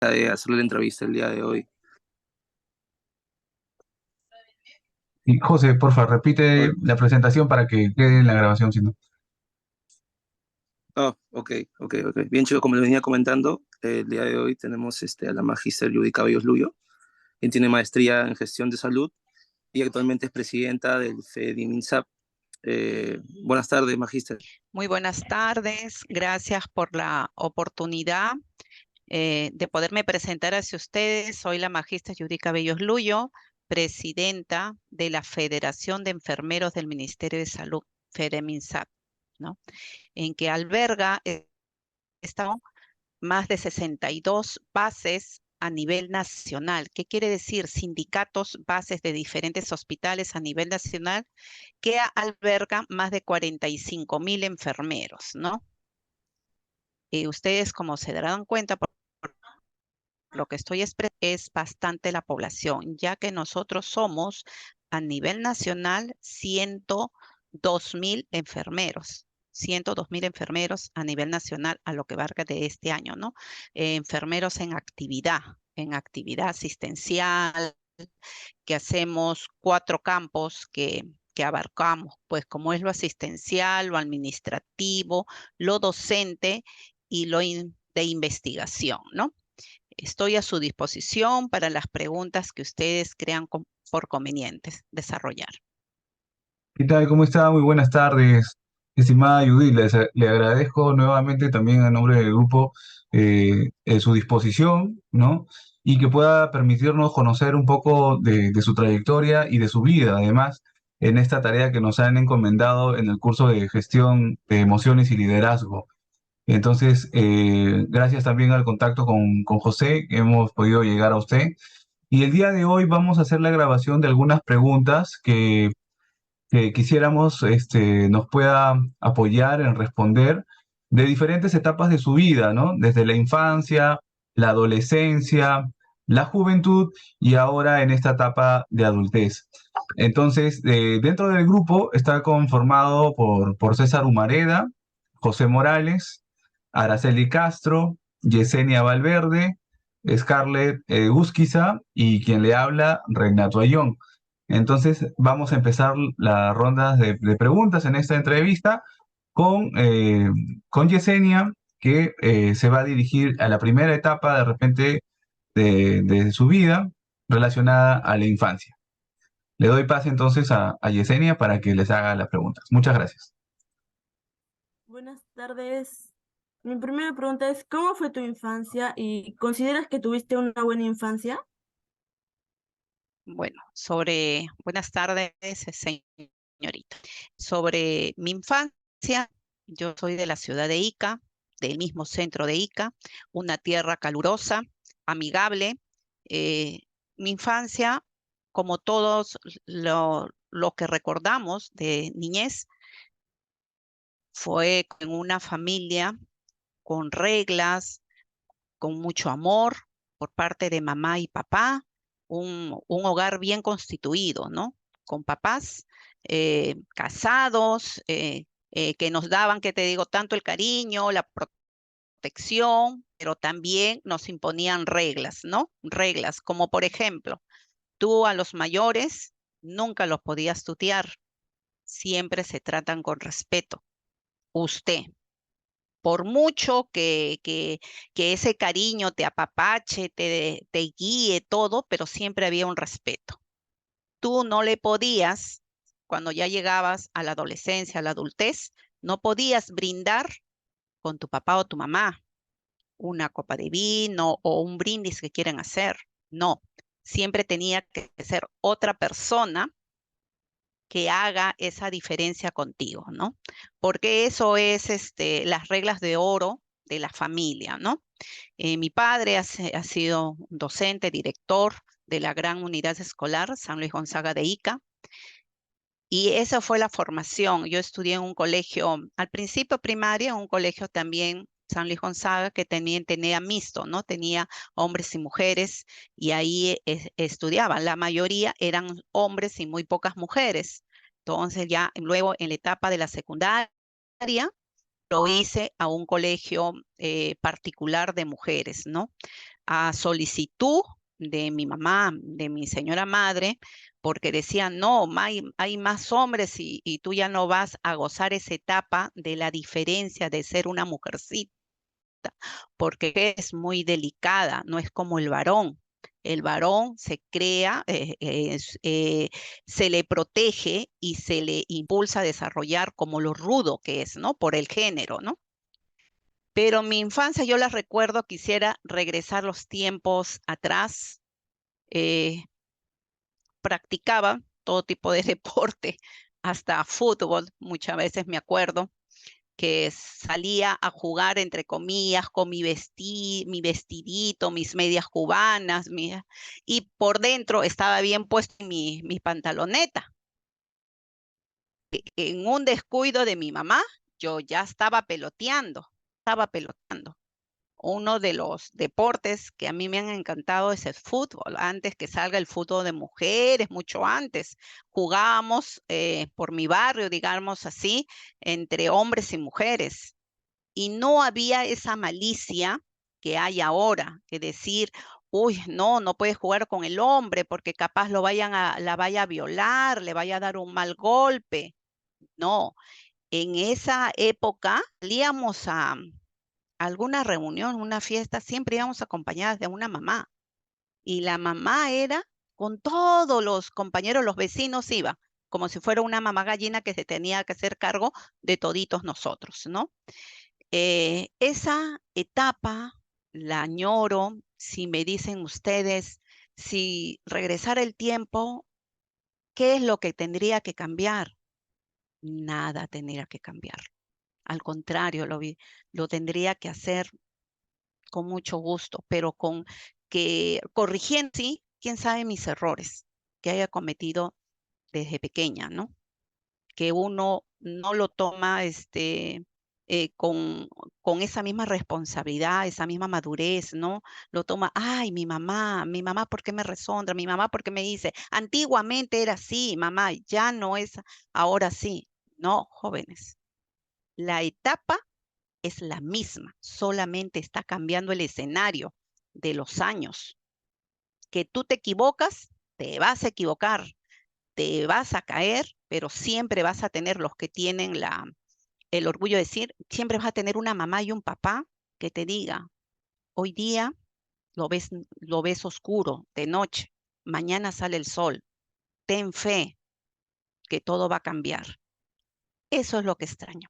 de hacerle la entrevista el día de hoy. Y José, porfa, repite Hola. la presentación para que quede en la grabación, si no. Oh, ok. Bien, chicos, como les venía comentando, el día de hoy tenemos a la magíster Judy Cabellos Luyo, quien tiene maestría en gestión de salud y actualmente es presidenta del FEDIMINSAP. Buenas tardes, magíster. Muy buenas tardes, gracias por la oportunidad de poderme presentar hacia ustedes. Soy la magíster Judy Cabellos Luyo, presidenta de la Federación de Enfermeros del Ministerio de Salud, FEDEMINSAP, ¿no? En que alberga están más de 62 bases a nivel nacional. ¿Qué quiere decir? Sindicatos, bases de diferentes hospitales a nivel nacional que albergan más de 45.000 enfermeros, ¿no? Y ustedes, como se darán cuenta, por lo que estoy expresando, es bastante la población, ya que nosotros somos a nivel nacional 102.000 enfermeros. 102.000 enfermeros a nivel nacional a lo que abarca de este año, ¿no? Enfermeros en actividad asistencial, que hacemos 4 campos que abarcamos, pues como es lo asistencial, lo administrativo, lo docente y de investigación, ¿no? Estoy a su disposición para las preguntas que ustedes crean por convenientes desarrollar. ¿Qué tal? ¿Cómo está? Muy buenas tardes, estimada Judith. Le agradezco nuevamente también a nombre del grupo su disposición, ¿no? Y que pueda permitirnos conocer un poco de su trayectoria y de su vida, además, en esta tarea que nos han encomendado en el curso de gestión de emociones y liderazgo. Entonces, gracias también al contacto con José, hemos podido llegar a usted. Y el día de hoy vamos a hacer la grabación de algunas preguntas que quisiéramos nos pueda apoyar en responder de diferentes etapas de su vida, ¿no? Desde la infancia, la adolescencia, la juventud y ahora en esta etapa de adultez. Entonces, dentro del grupo está conformado por César Humareda, José Morales, Araceli Castro, Yesenia Valverde, Scarlett Gusquiza y quien le habla, Renato Ayón. Entonces, vamos a empezar la ronda de preguntas en esta entrevista con Yesenia, que se va a dirigir a la primera etapa de repente de su vida relacionada a la infancia. Le doy pase entonces a Yesenia para que les haga las preguntas. Muchas gracias. Buenas tardes. Mi primera pregunta es, ¿cómo fue tu infancia y consideras que tuviste una buena infancia? Bueno, buenas tardes, señorita. Sobre mi infancia, yo soy de la ciudad de Ica, del mismo centro de Ica, una tierra calurosa, amigable. Eh, Mi infancia, como todos lo que recordamos de niñez, fue en una familia con reglas, con mucho amor por parte de mamá y papá, un hogar bien constituido, ¿no? Con papás casados, que nos daban, que te digo, tanto el cariño, la protección, pero también nos imponían reglas, ¿no? Reglas, como por ejemplo, tú a los mayores nunca los podías tutear, siempre se tratan con respeto. Usted, por mucho que ese cariño te apapache, te guíe todo, pero siempre había un respeto. Tú no le podías, cuando ya llegabas a la adolescencia, a la adultez, no podías brindar con tu papá o tu mamá una copa de vino o un brindis que quieran hacer. No, siempre tenía que ser otra persona que haga esa diferencia contigo, ¿no? Porque eso es las reglas de oro de la familia, ¿no? Mi padre ha sido un docente, director de la gran unidad escolar San Luis Gonzaga de Ica, y esa fue la formación. Yo estudié en un colegio, al principio primaria, en un colegio también San Luis Gonzaga, que también tenía mixto, ¿no? Tenía hombres y mujeres, y ahí estudiaban. La mayoría eran hombres y muy pocas mujeres. Entonces ya luego en la etapa de la secundaria, lo hice a un colegio particular de mujeres, ¿no? A solicitud de mi mamá, de mi señora madre, porque decían, no, hay más hombres y tú ya no vas a gozar esa etapa de la diferencia de ser una mujercita, porque es muy delicada, no es como el varón. El varón se crea, se le protege y se le impulsa a desarrollar como lo rudo que es, ¿no? Por el género, ¿no? Pero mi infancia yo la recuerdo, quisiera regresar los tiempos atrás. eh, Practicaba todo tipo de deporte, hasta fútbol, muchas veces me acuerdo que salía a jugar, entre comillas, con mi vestidito, mis medias cubanas, y por dentro estaba bien puesto mi pantaloneta. En un descuido de mi mamá, yo ya estaba peloteando. Uno de los deportes que a mí me han encantado es el fútbol. Antes que salga el fútbol de mujeres, mucho antes, jugábamos por mi barrio, digamos así, entre hombres y mujeres. Y no había esa malicia que hay ahora, que decir, uy, no, no puedes jugar con el hombre porque capaz la vaya a violar, le vaya a dar un mal golpe. No, en esa época salíamos a alguna reunión, una fiesta, siempre íbamos acompañadas de una mamá. Y la mamá era, con todos los compañeros, los vecinos iba, como si fuera una mamá gallina que se tenía que hacer cargo de toditos nosotros, ¿no? Esa etapa la añoro. Si me dicen ustedes, si regresara el tiempo, ¿qué es lo que tendría que cambiar? Nada tendría que cambiar. Al contrario, lo tendría que hacer con mucho gusto, pero con que corrigiendo, sí, quién sabe mis errores que haya cometido desde pequeña, ¿no? Que uno no lo toma con esa misma responsabilidad, esa misma madurez, ¿no? Lo toma, ay, mi mamá, ¿por qué me resondra? Mi mamá, ¿por qué me dice? Antiguamente era así, mamá, ya no es ahora sí. No, jóvenes, la etapa es la misma, solamente está cambiando el escenario de los años. Que tú te equivocas, te vas a equivocar, te vas a caer, pero siempre vas a tener los que tienen el orgullo de decir, siempre vas a tener una mamá y un papá que te diga, hoy día lo ves oscuro de noche, mañana sale el sol, ten fe que todo va a cambiar. Eso es lo que extraño.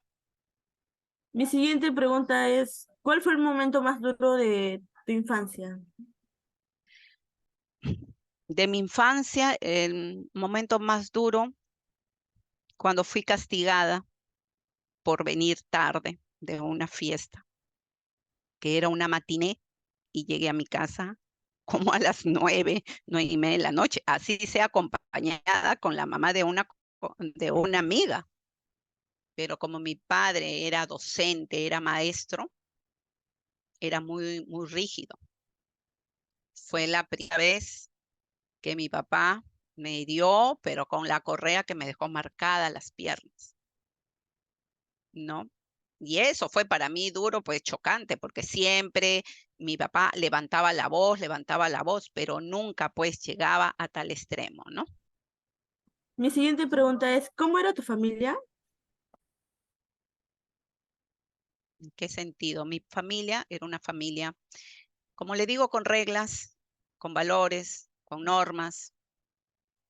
Mi siguiente pregunta es, ¿cuál fue el momento más duro de tu infancia? De mi infancia, el momento más duro, cuando fui castigada por venir tarde de una fiesta, que era una matiné, y llegué a mi casa como a las 9:30 de la noche, así sea acompañada con la mamá de una amiga. Pero como mi padre era docente, era maestro, era muy, muy rígido. Fue la primera vez que mi papá me dio, pero con la correa que me dejó marcadas las piernas, ¿no? Y eso fue para mí duro, pues chocante, porque siempre mi papá levantaba la voz, pero nunca pues llegaba a tal extremo, ¿no? Mi siguiente pregunta es, ¿cómo era tu familia? ¿En qué sentido? Mi familia era una familia, como le digo, con reglas, con valores, con normas,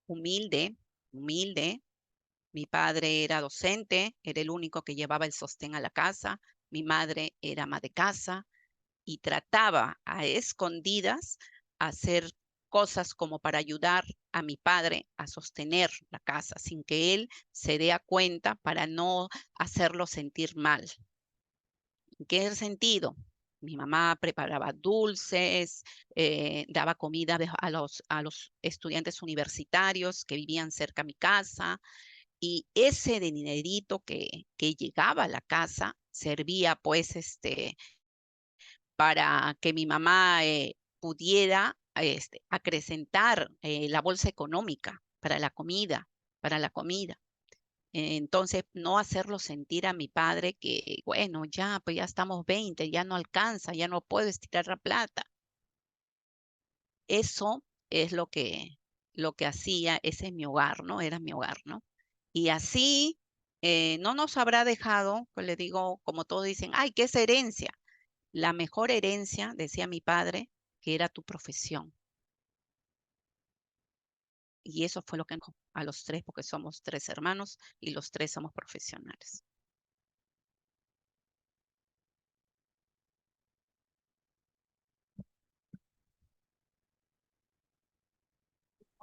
humilde, humilde. Mi padre era docente, era el único que llevaba el sostén a la casa. Mi madre era ama de casa y trataba a escondidas hacer cosas como para ayudar a mi padre a sostener la casa sin que él se dé cuenta, para no hacerlo sentir mal. ¿En qué sentido? Mi mamá preparaba dulces, daba comida a los estudiantes universitarios que vivían cerca de mi casa, y ese dinerito que llegaba a la casa servía pues para que mi mamá pudiera acrecentar la bolsa económica para la comida, para la comida. Entonces, no hacerlo sentir a mi padre que, bueno, ya, pues ya estamos 20, ya no alcanza, ya no puedo estirar la plata. Eso es lo que hacía, ese es mi hogar, ¿no? Era mi hogar, ¿no? Y así no nos habrá dejado, pues le digo, como todos dicen, ay, ¿qué es herencia? La mejor herencia, decía mi padre, que era tu profesión. Y eso fue lo que nos dejó a los tres, porque somos tres hermanos y los tres somos profesionales.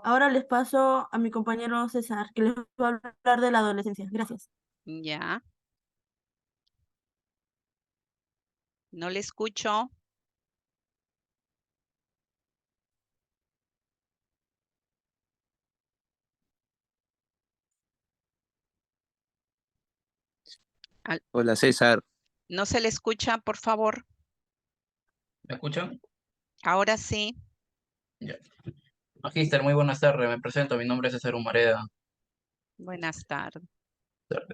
Ahora les paso a mi compañero César, que les va a hablar de la adolescencia. Gracias. Ya, no le escucho. Hola César, No se le escucha, por favor. ¿Me escuchan? Ahora sí. Ya. Magíster, muy buenas tardes. Me presento, mi nombre es César Humareda. Buenas tardes.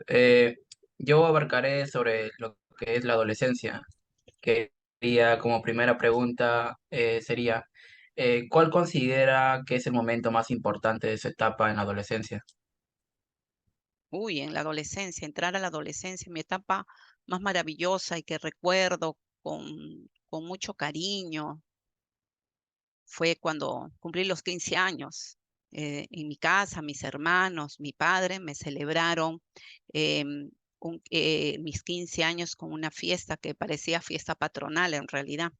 Eh, yo abarcaré sobre lo que es la adolescencia. Quería, como primera pregunta, sería, ¿cuál considera que es el momento más importante de su etapa en la adolescencia? Uy, en la adolescencia, entrar a la adolescencia, mi etapa más maravillosa y que recuerdo con mucho cariño, fue cuando cumplí los 15 años. En mi casa, mis hermanos, mi padre me celebraron em, mis 15 años con una fiesta que parecía fiesta patronal en realidad,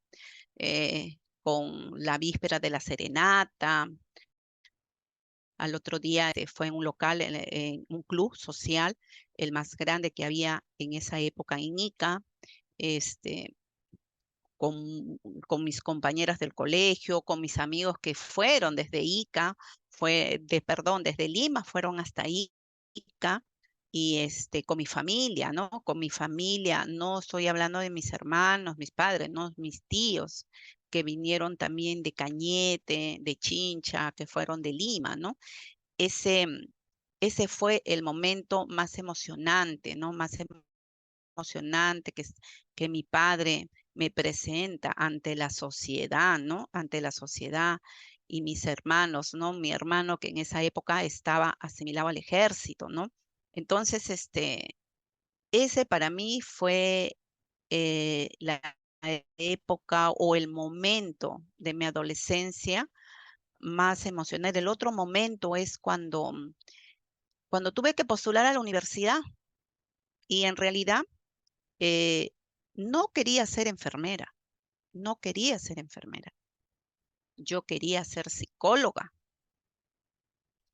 con la víspera de la serenata. Al otro día fue en un local, en un club social, el más grande que había en esa época en Ica. Este, con mis compañeras del colegio, con mis amigos que fueron desde Ica, perdón, desde Lima fueron hasta Ica, y con mi familia, ¿no? Con mi familia, no estoy hablando de mis hermanos, mis padres, no, mis tíos que vinieron también de Cañete, de Chincha, que fueron de Lima, ¿no? Ese, ese fue el momento más emocionante, ¿no? Más emocionante que mi padre me presenta ante la sociedad, ¿no? Ante la sociedad y mis hermanos, ¿no? Mi hermano que en esa época estaba asimilado al ejército, ¿no? Entonces, ese para mí fue la época o el momento de mi adolescencia más emocional. El otro momento es cuando tuve que postular a la universidad y en realidad eh, no quería ser enfermera, no quería ser enfermera. Yo quería ser psicóloga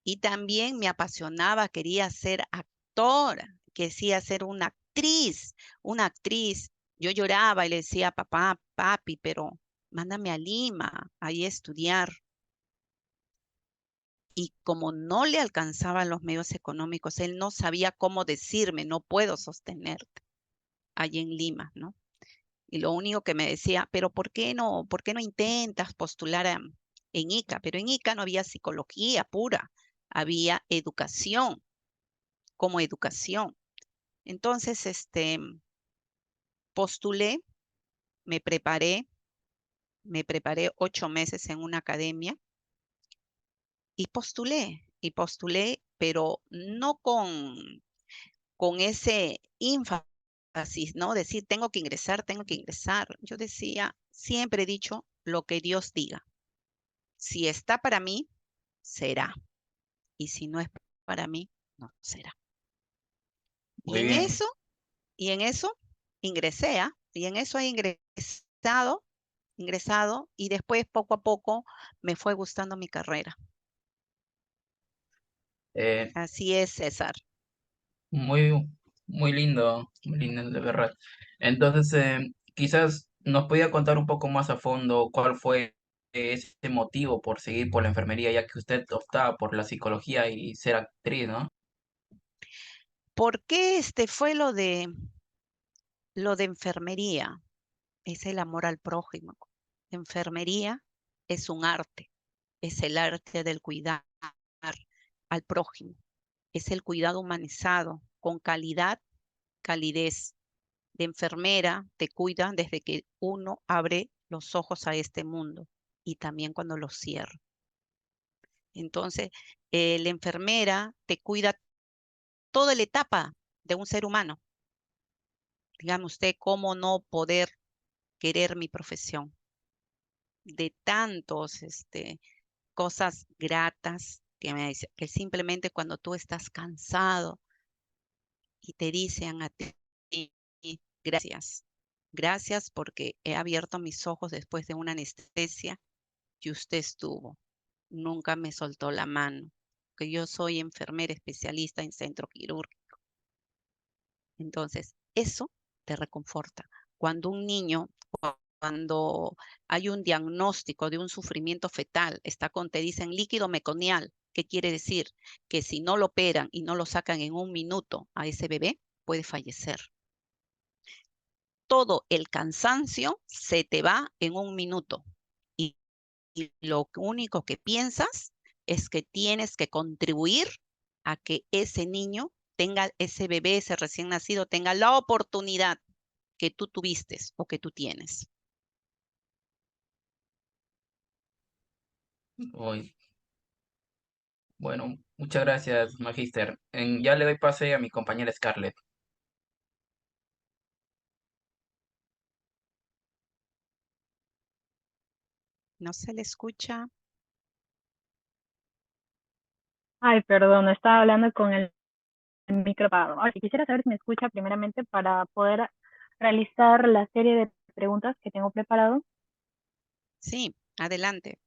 y también me apasionaba, quería ser actora, quería ser una actriz, una actriz. Yo lloraba y le decía, papá, papi, pero mándame a Lima, ahí a estudiar. Y como no le alcanzaban los medios económicos, él no sabía cómo decirme, no puedo sostenerte allí en Lima, ¿no? Y lo único que me decía, pero por qué no intentas postular en ICA? Pero en ICA no había psicología pura, había educación, como educación. Entonces, postulé, me preparé, me preparé 8 meses en una academia y postulé, pero no con ese énfasis, ¿no? Decir, tengo que ingresar, tengo que ingresar. Yo decía, siempre he dicho lo que Dios diga. Si está para mí, será. Y si no es para mí, no será. Y Muy en bien. eso, y en eso ingresé, ¿ah? Y en eso he ingresado, y después poco a poco me fue gustando mi carrera. Eh, Así es, César. muy, muy lindo, de verdad. Entonces, quizás nos podía contar un poco más a fondo cuál fue ese motivo por seguir por la enfermería, ya que usted optaba por la psicología y ser actriz, ¿no? ¿Por qué fue lo de enfermería? Es el amor al prójimo. Enfermería es un arte, es el arte del cuidar al prójimo. es el cuidado humanizado, con calidad, calidez. De enfermera te cuida desde que uno abre los ojos a este mundo y también cuando los cierra. Entonces, la enfermera te cuida toda la etapa de un ser humano. Dígame usted cómo no poder querer mi profesión. De tantos cosas gratas que simplemente cuando tú estás cansado y te dicen a ti, gracias, gracias porque he abierto mis ojos después de una anestesia que usted estuvo. Nunca me soltó la mano, que yo soy enfermera especialista en centro quirúrgico. Entonces, eso te reconforta. Cuando un niño, cuando hay un diagnóstico de un sufrimiento fetal, te dicen líquido meconial, ¿qué quiere decir? Que si no lo operan y no lo sacan en un minuto a ese bebé, puede fallecer. Todo el cansancio se te va en un minuto y lo único que piensas es que tienes que contribuir a que ese niño tenga, ese bebé, ese recién nacido, tenga la oportunidad que tú tuviste o que tú tienes. Uy, bueno, muchas gracias, Magíster. Ya le doy pase a mi compañera Scarlett. ¿No se le escucha? Ay, perdón, estaba hablando con el micro apagado. Ahora, quisiera saber si me escucha primeramente para poder realizar la serie de preguntas que tengo preparado. Sí, adelante.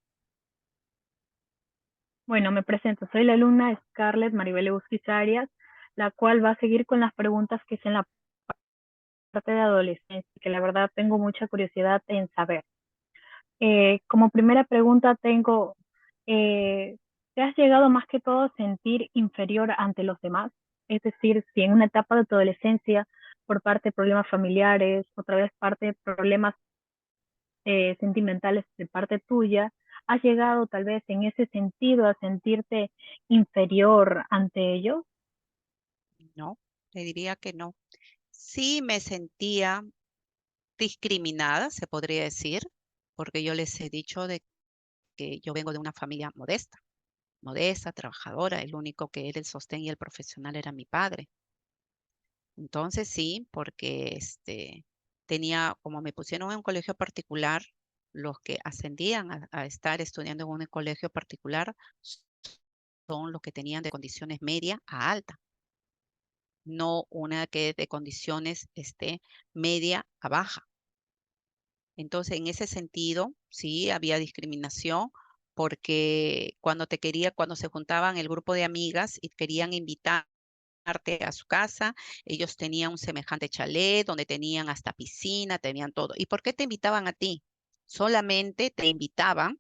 Bueno, me presento. Soy la alumna Scarlett Maribel Euskis Arias, la cual va a seguir con las preguntas que es en la parte de adolescencia, que la verdad tengo mucha curiosidad en saber. Como primera pregunta tengo, ¿te has llegado más que todo a sentir inferior ante los demás? Es decir, si en una etapa de tu adolescencia, por parte de problemas familiares, otra vez parte de problemas sentimentales de parte tuya, has llegado tal vez en ese sentido a sentirte inferior ante ellos. No, le diría que no. Sí me sentía discriminada, se podría decir, porque yo les he dicho de que yo vengo de una familia modesta, modesta, trabajadora. El único que era el sostén y el profesional era mi padre. Entonces sí, porque tenía, como me pusieron en un colegio particular, los que ascendían a estar estudiando en un colegio particular son los que tenían de condiciones media a alta, no una que de condiciones media a baja. Entonces, en ese sentido, sí había discriminación porque cuando se juntaban el grupo de amigas y querían invitarte a su casa, ellos tenían un semejante chalet donde tenían hasta piscina, tenían todo. ¿Y por qué te invitaban a ti? Solamente te invitaban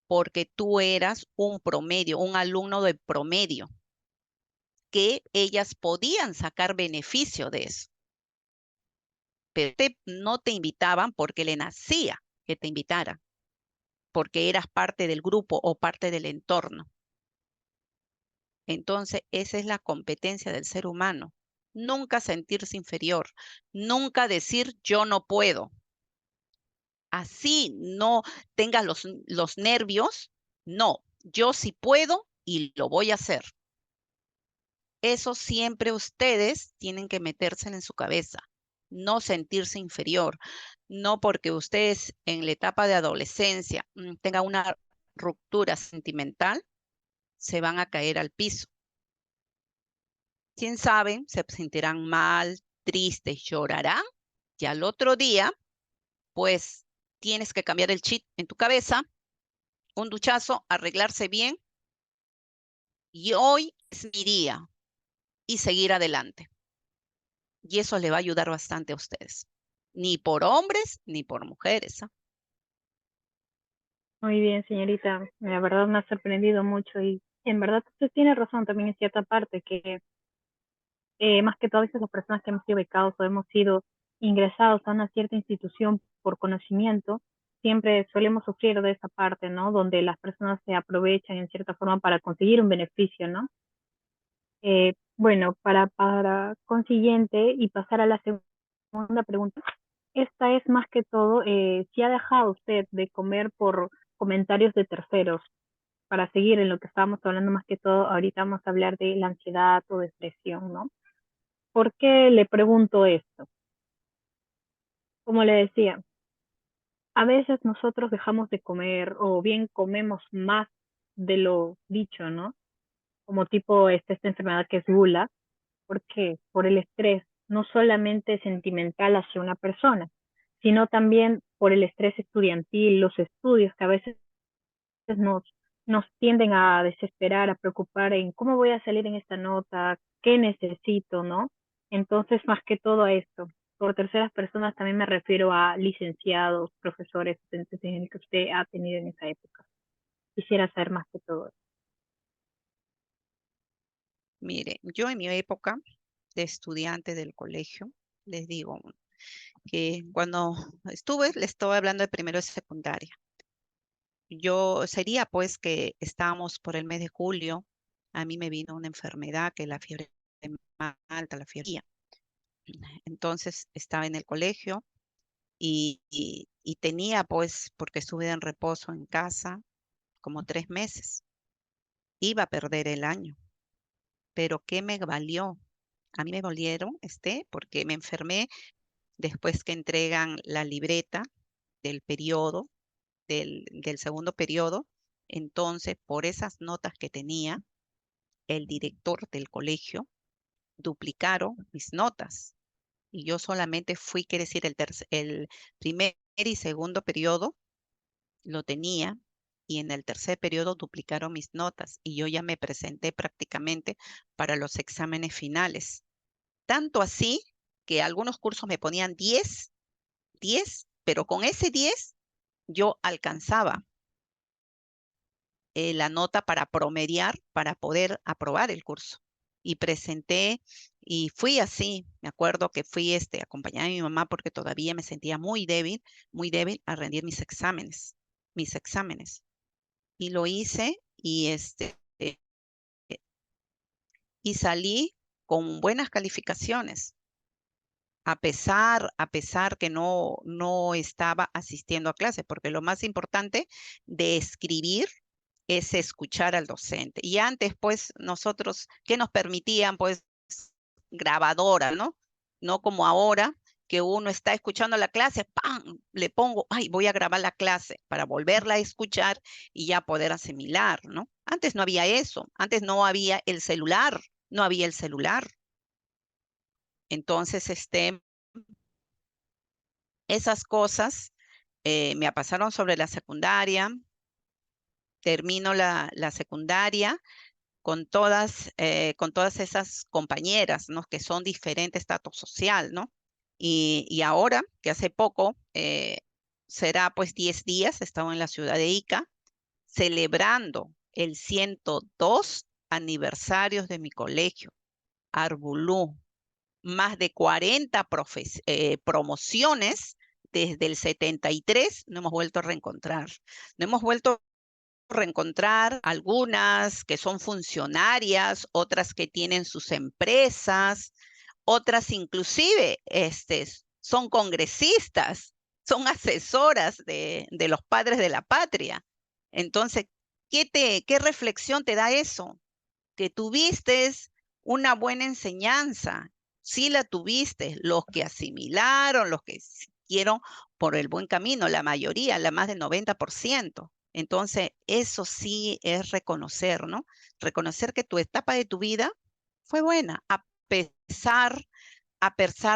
porque tú eras un promedio, un alumno de promedio, que ellas podían sacar beneficio de eso, pero no te invitaban porque le nacía que te invitaran, porque eras parte del grupo o parte del entorno. Entonces, esa es la competencia del ser humano. Nunca sentirse inferior, nunca decir yo no puedo. Así no tengas los nervios, no, yo sí puedo y lo voy a hacer. Eso siempre ustedes tienen que meterse en su cabeza, no sentirse inferior, no porque ustedes en la etapa de adolescencia tengan una ruptura sentimental, se van a caer al piso. Quién sabe, se sentirán mal, tristes, llorarán, y al otro día, pues tienes que cambiar el chip en tu cabeza, un duchazo, arreglarse bien, y hoy es mi día, y seguir adelante. Y eso le va a ayudar bastante a ustedes. Ni por hombres, ni por mujeres. Muy bien, señorita. La verdad me ha sorprendido mucho y en verdad usted tiene razón también en cierta parte que más que todo a veces las personas que hemos sido becados o hemos sido ingresados a una cierta institución por conocimiento, siempre solemos sufrir de esa parte, ¿no? Donde las personas se aprovechan en cierta forma para conseguir un beneficio, ¿no? Bueno, para consiguiente y pasar a la segunda pregunta, esta es más que todo, si ha dejado usted de comer por comentarios de terceros, para seguir en lo que estábamos hablando más que todo, ahorita vamos a hablar de la ansiedad o depresión, ¿no? ¿Por qué le pregunto esto? Como le decía, a veces nosotros dejamos de comer o bien comemos más de lo dicho, ¿no? Como tipo esta enfermedad que es gula. ¿Por qué? Por el estrés, no solamente sentimental hacia una persona, sino también por el estrés estudiantil, los estudios que a veces nos, nos tienden a desesperar, a preocupar en cómo voy a salir en esta nota, qué necesito, ¿no? Entonces, más que todo a esto. Por terceras personas también me refiero a licenciados, profesores, docentes en el que usted ha tenido en esa época. Quisiera saber más que todo eso. Mire, yo en mi época de estudiante del colegio, les digo que cuando le estoy hablando de primero de secundaria. Yo sería pues que estábamos por el mes de julio, a mí me vino una enfermedad que es la fiebre más alta, la fiebre. Entonces estaba en el colegio y tenía pues, porque estuve en reposo en casa como 3 meses, iba a perder el año, pero ¿qué me valió? A mí me valieron, porque me enfermé después que entregan la libreta del periodo, del segundo periodo. Entonces, por esas notas que tenía, el director del colegio duplicaron mis notas. Y yo solamente fui, quiere decir, el primer y segundo periodo lo tenía, y en el tercer periodo duplicaron mis notas y yo ya me presenté prácticamente para los exámenes finales. Tanto así que algunos cursos me ponían 10, pero con ese 10 yo alcanzaba la nota para promediar, para poder aprobar el curso. Y presenté y fui así. Me acuerdo que fui acompañada de mi mamá porque todavía me sentía muy débil a rendir mis exámenes. Y lo hice y salí con buenas calificaciones. A pesar que no estaba asistiendo a clase, porque lo más importante de escribir es escuchar al docente. Y antes, pues, nosotros, ¿qué nos permitían? Pues, grabadora, ¿no? No como ahora, que uno está escuchando la clase, ¡pam! Le pongo, ay, voy a grabar la clase para volverla a escuchar y ya poder asimilar, ¿no? Antes no había eso, antes no había el celular, no había el celular. Entonces, esas cosas me pasaron sobre la secundaria, termino la secundaria con todas esas compañeras, ¿no? Que son diferente estatus social, ¿no? Y ahora, que hace poco, será pues 10 días, he estado en la ciudad de Ica, celebrando el 102 aniversarios de mi colegio, Arbulú, más de 40 promociones desde el 73, no hemos vuelto a reencontrar. No hemos vuelto a reencontrar algunas que son funcionarias, otras que tienen sus empresas, otras inclusive son congresistas, son asesoras de los padres de la patria. Entonces, ¿qué reflexión te da eso? Que tuviste una buena enseñanza, sí la tuviste, los que asimilaron, los que siguieron por el buen camino, la mayoría, la más del 90%. Entonces, eso sí es reconocer, ¿no? Reconocer que tu etapa de tu vida fue buena, a pesar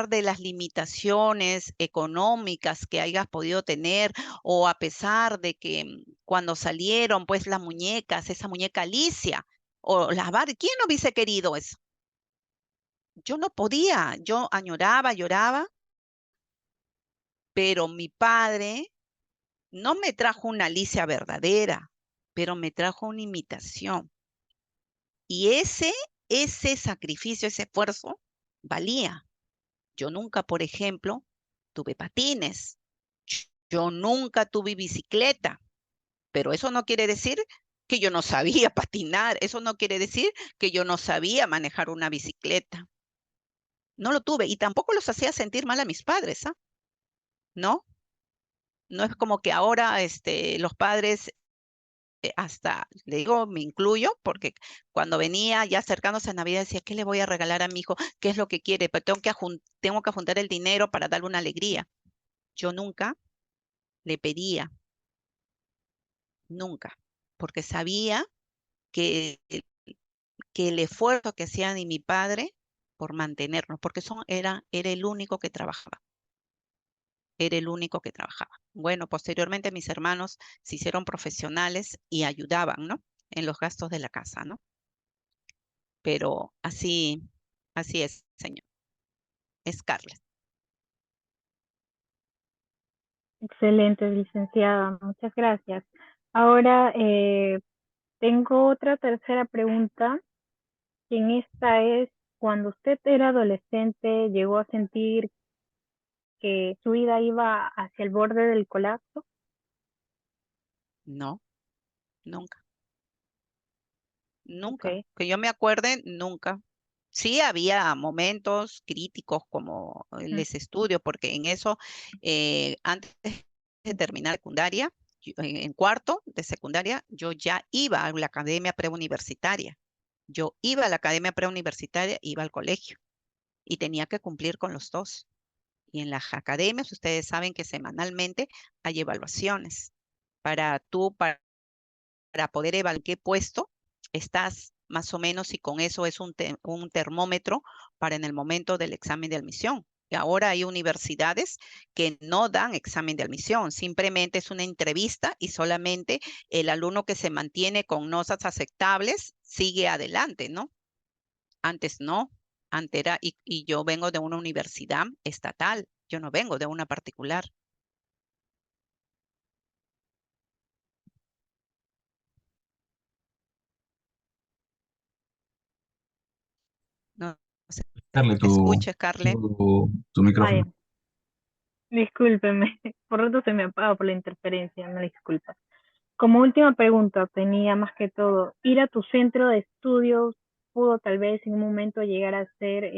de las limitaciones económicas que hayas podido tener, o a pesar de que cuando salieron pues las muñecas, esa muñeca Alicia o las Barbie, ¿quién no hubiese querido eso? Yo no podía, yo añoraba, lloraba, pero mi padre no me trajo una Alicia verdadera, pero me trajo una imitación. Y ese sacrificio, ese esfuerzo, valía. Yo nunca, por ejemplo, tuve patines. Yo nunca tuve bicicleta, pero eso no quiere decir que yo no sabía patinar. Eso no quiere decir que yo no sabía manejar una bicicleta. No lo tuve y tampoco los hacía sentir mal a mis padres, ¿ah? ¿No? No es como que ahora los padres, hasta, le digo, me incluyo, porque cuando venía ya acercándose a Navidad decía, ¿qué le voy a regalar a mi hijo? ¿Qué es lo que quiere? Pero tengo que juntar el dinero para darle una alegría. Yo nunca le pedía, nunca, porque sabía que, que el esfuerzo que hacía mi padre por mantenernos, porque era el único que trabajaba. Era el único que trabajaba. Bueno, posteriormente mis hermanos se hicieron profesionales y ayudaban, ¿no? En los gastos de la casa, ¿no? Pero así es, señor. Scarlett. Excelente, licenciada. Muchas gracias. Ahora tengo otra tercera pregunta, y en esta es, cuando usted era adolescente, ¿llegó a sentir que su vida iba hacia el borde del colapso? No, nunca, nunca. Ok. Que yo me acuerde, nunca. Sí había momentos críticos como Mm. les estudio, porque en eso, antes de terminar secundaria, en cuarto de secundaria, yo ya iba a la academia preuniversitaria. Yo iba a la academia preuniversitaria, iba al colegio y tenía que cumplir con los dos. Y en las academias, ustedes saben que semanalmente hay evaluaciones para para poder evaluar qué puesto estás más o menos, y con eso es un termómetro para en el momento del examen de admisión. Y ahora hay universidades que no dan examen de admisión, simplemente es una entrevista y solamente el alumno que se mantiene con notas aceptables sigue adelante, ¿no? Antes no, antes era, y yo vengo de una universidad estatal, yo no vengo de una particular. No sé, Darle ¿me escucha, Scarlett? tu micrófono. Vaya, discúlpeme. Por rato se me apaga por la interferencia, no disculpa. Como última pregunta, tenía más que todo, ir a tu centro de estudios pudo tal vez en un momento llegar a ser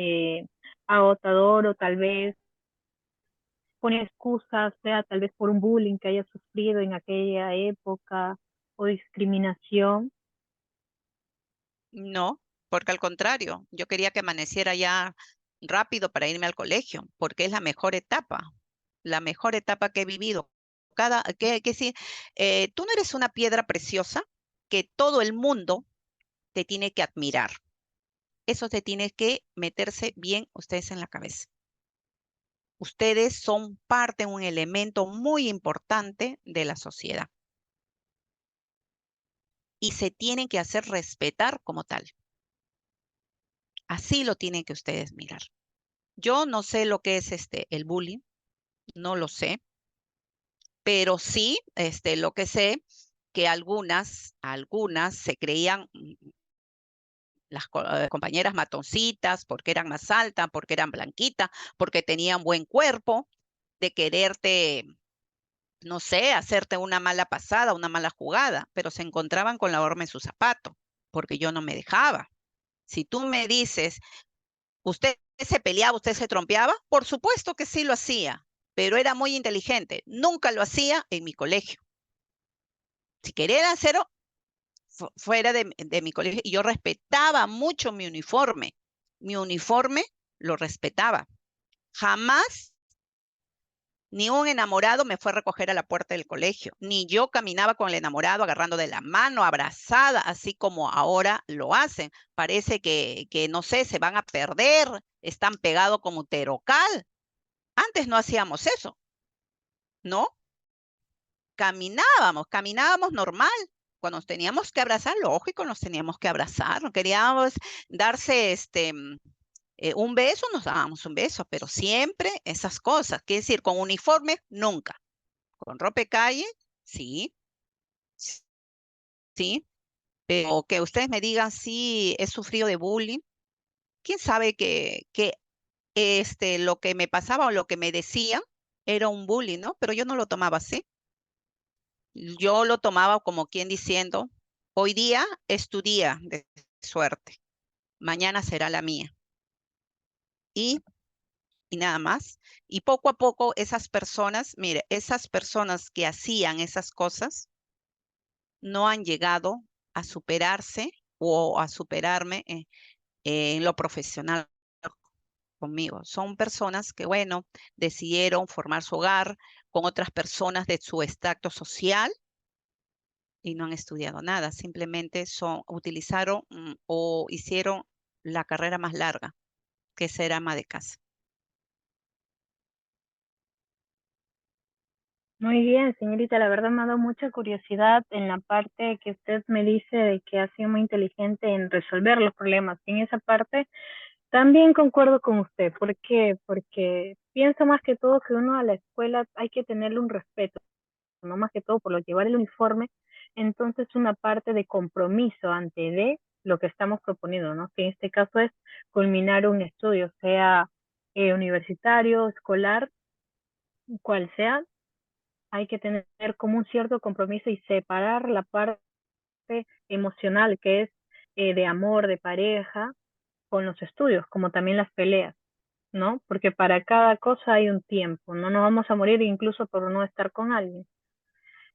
agotador, o tal vez poner excusas, sea tal vez por un bullying que haya sufrido en aquella época o discriminación. No, porque al contrario, yo quería que amaneciera ya rápido para irme al colegio, porque es la mejor etapa que he vivido. Sí, tú no eres una piedra preciosa que todo el mundo te tiene que admirar. Eso te tiene que meterse bien ustedes en la cabeza. Ustedes son parte, un elemento muy importante de la sociedad y se tienen que hacer respetar como tal. Así lo tienen que ustedes mirar. Yo no sé lo que es el bullying, no lo sé, pero sí lo que sé que algunas se creían las compañeras matoncitas porque eran más altas, porque eran blanquitas, porque tenían buen cuerpo, de quererte, no sé, hacerte una mala pasada, una mala jugada, pero se encontraban con la horma en su zapato, porque yo no me dejaba. Si tú me dices, ¿usted se peleaba, usted se trompeaba? Por supuesto que sí lo hacía, pero era muy inteligente. Nunca lo hacía en mi colegio. Si quería hacerlo, fuera de mi colegio. Y yo respetaba mucho mi uniforme. Mi uniforme lo respetaba. Jamás ni un enamorado me fue a recoger a la puerta del colegio, ni yo caminaba con el enamorado agarrando de la mano, abrazada, así como ahora lo hacen. Parece que no sé, se van a perder, están pegados como terocal. Antes no hacíamos eso, ¿no? Caminábamos normal. Cuando nos teníamos que abrazar, lógico, nos teníamos que abrazar. No queríamos darse un beso, nos dábamos un beso, pero siempre esas cosas. Quiere decir, con uniforme, nunca. Con ropa de calle, sí, sí. Pero que ustedes me digan si he sufrido de bullying, quién sabe que lo que me pasaba o lo que me decían era un bullying, ¿no? Pero yo no lo tomaba así. Yo lo tomaba como quien diciendo, Hoy día es tu día de suerte, mañana será la mía. Y nada más. Y poco a poco esas personas, mire, esas personas que hacían esas cosas no han llegado a superarse o a superarme en lo profesional conmigo. Son personas que, bueno, decidieron formar su hogar con otras personas de su estrato social y no han estudiado nada, simplemente utilizaron o hicieron la carrera más larga, que es ser ama de casa. Muy bien, señorita, la verdad me ha dado mucha curiosidad en la parte que usted me dice de que ha sido muy inteligente en resolver los problemas. En esa parte también concuerdo con usted. ¿Por qué? Porque pienso más que todo que uno a la escuela hay que tenerle un respeto, no más que todo por lo que llevar el uniforme, entonces una parte de compromiso ante de lo que estamos proponiendo, ¿no? Que en este caso es culminar un estudio, sea universitario, escolar, cual sea, hay que tener como un cierto compromiso y separar la parte emocional, que es de amor, de pareja, con los estudios, como también las peleas, ¿no? Porque para cada cosa hay un tiempo, no nos vamos a morir incluso por no estar con alguien.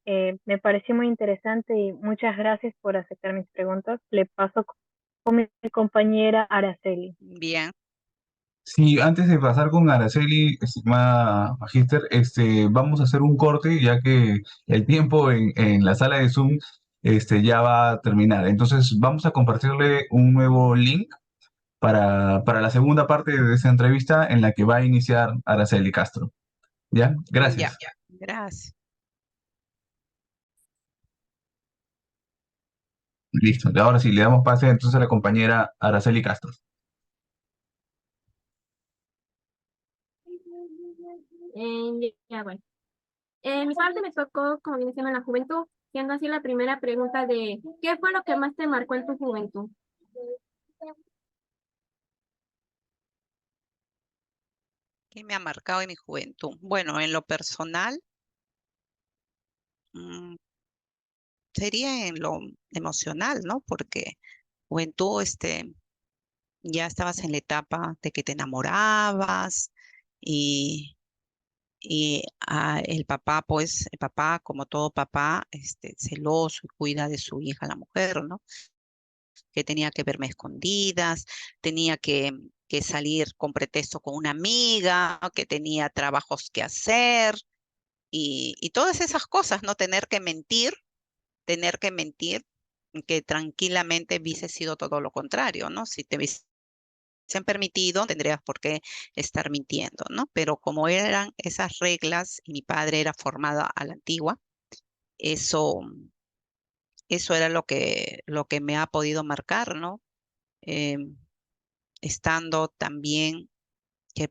Me pareció muy interesante y muchas gracias por aceptar mis preguntas. Le paso con mi compañera Araceli. Bien. Sí, antes de pasar con Araceli, estimada Magíster, vamos a hacer un corte ya que el tiempo en la sala de Zoom ya va a terminar. Entonces vamos a compartirle un nuevo link para la segunda parte de esa entrevista en la que va a iniciar Araceli Castro. ¿Ya? Ya, Gracias. gracias. Listo. Ahora sí, le damos pase entonces a la compañera Araceli Castro. Bueno. En mi parte me tocó, como viene siendo la juventud, siendo así la primera pregunta de ¿qué fue lo que más te marcó en tu juventud? ¿Qué me ha marcado en mi juventud? Bueno, en lo personal, mm, sería en lo emocional, ¿no? Porque juventud, ya estabas en la etapa de que te enamorabas y, el papá, pues, el papá, como todo papá, celoso y cuida de su hija, la mujer, ¿no? Que tenía que verme escondidas, tenía que salir con pretexto con una amiga, que tenía trabajos que hacer y todas esas cosas, no tener que mentir, que tranquilamente hubiese sido todo lo contrario, ¿no? Si te hubiesen permitido, tendrías por qué estar mintiendo, ¿no? Pero como eran esas reglas y mi padre era formado a la antigua, eso, eso era lo que me ha podido marcar, ¿no? Em, Estando también, que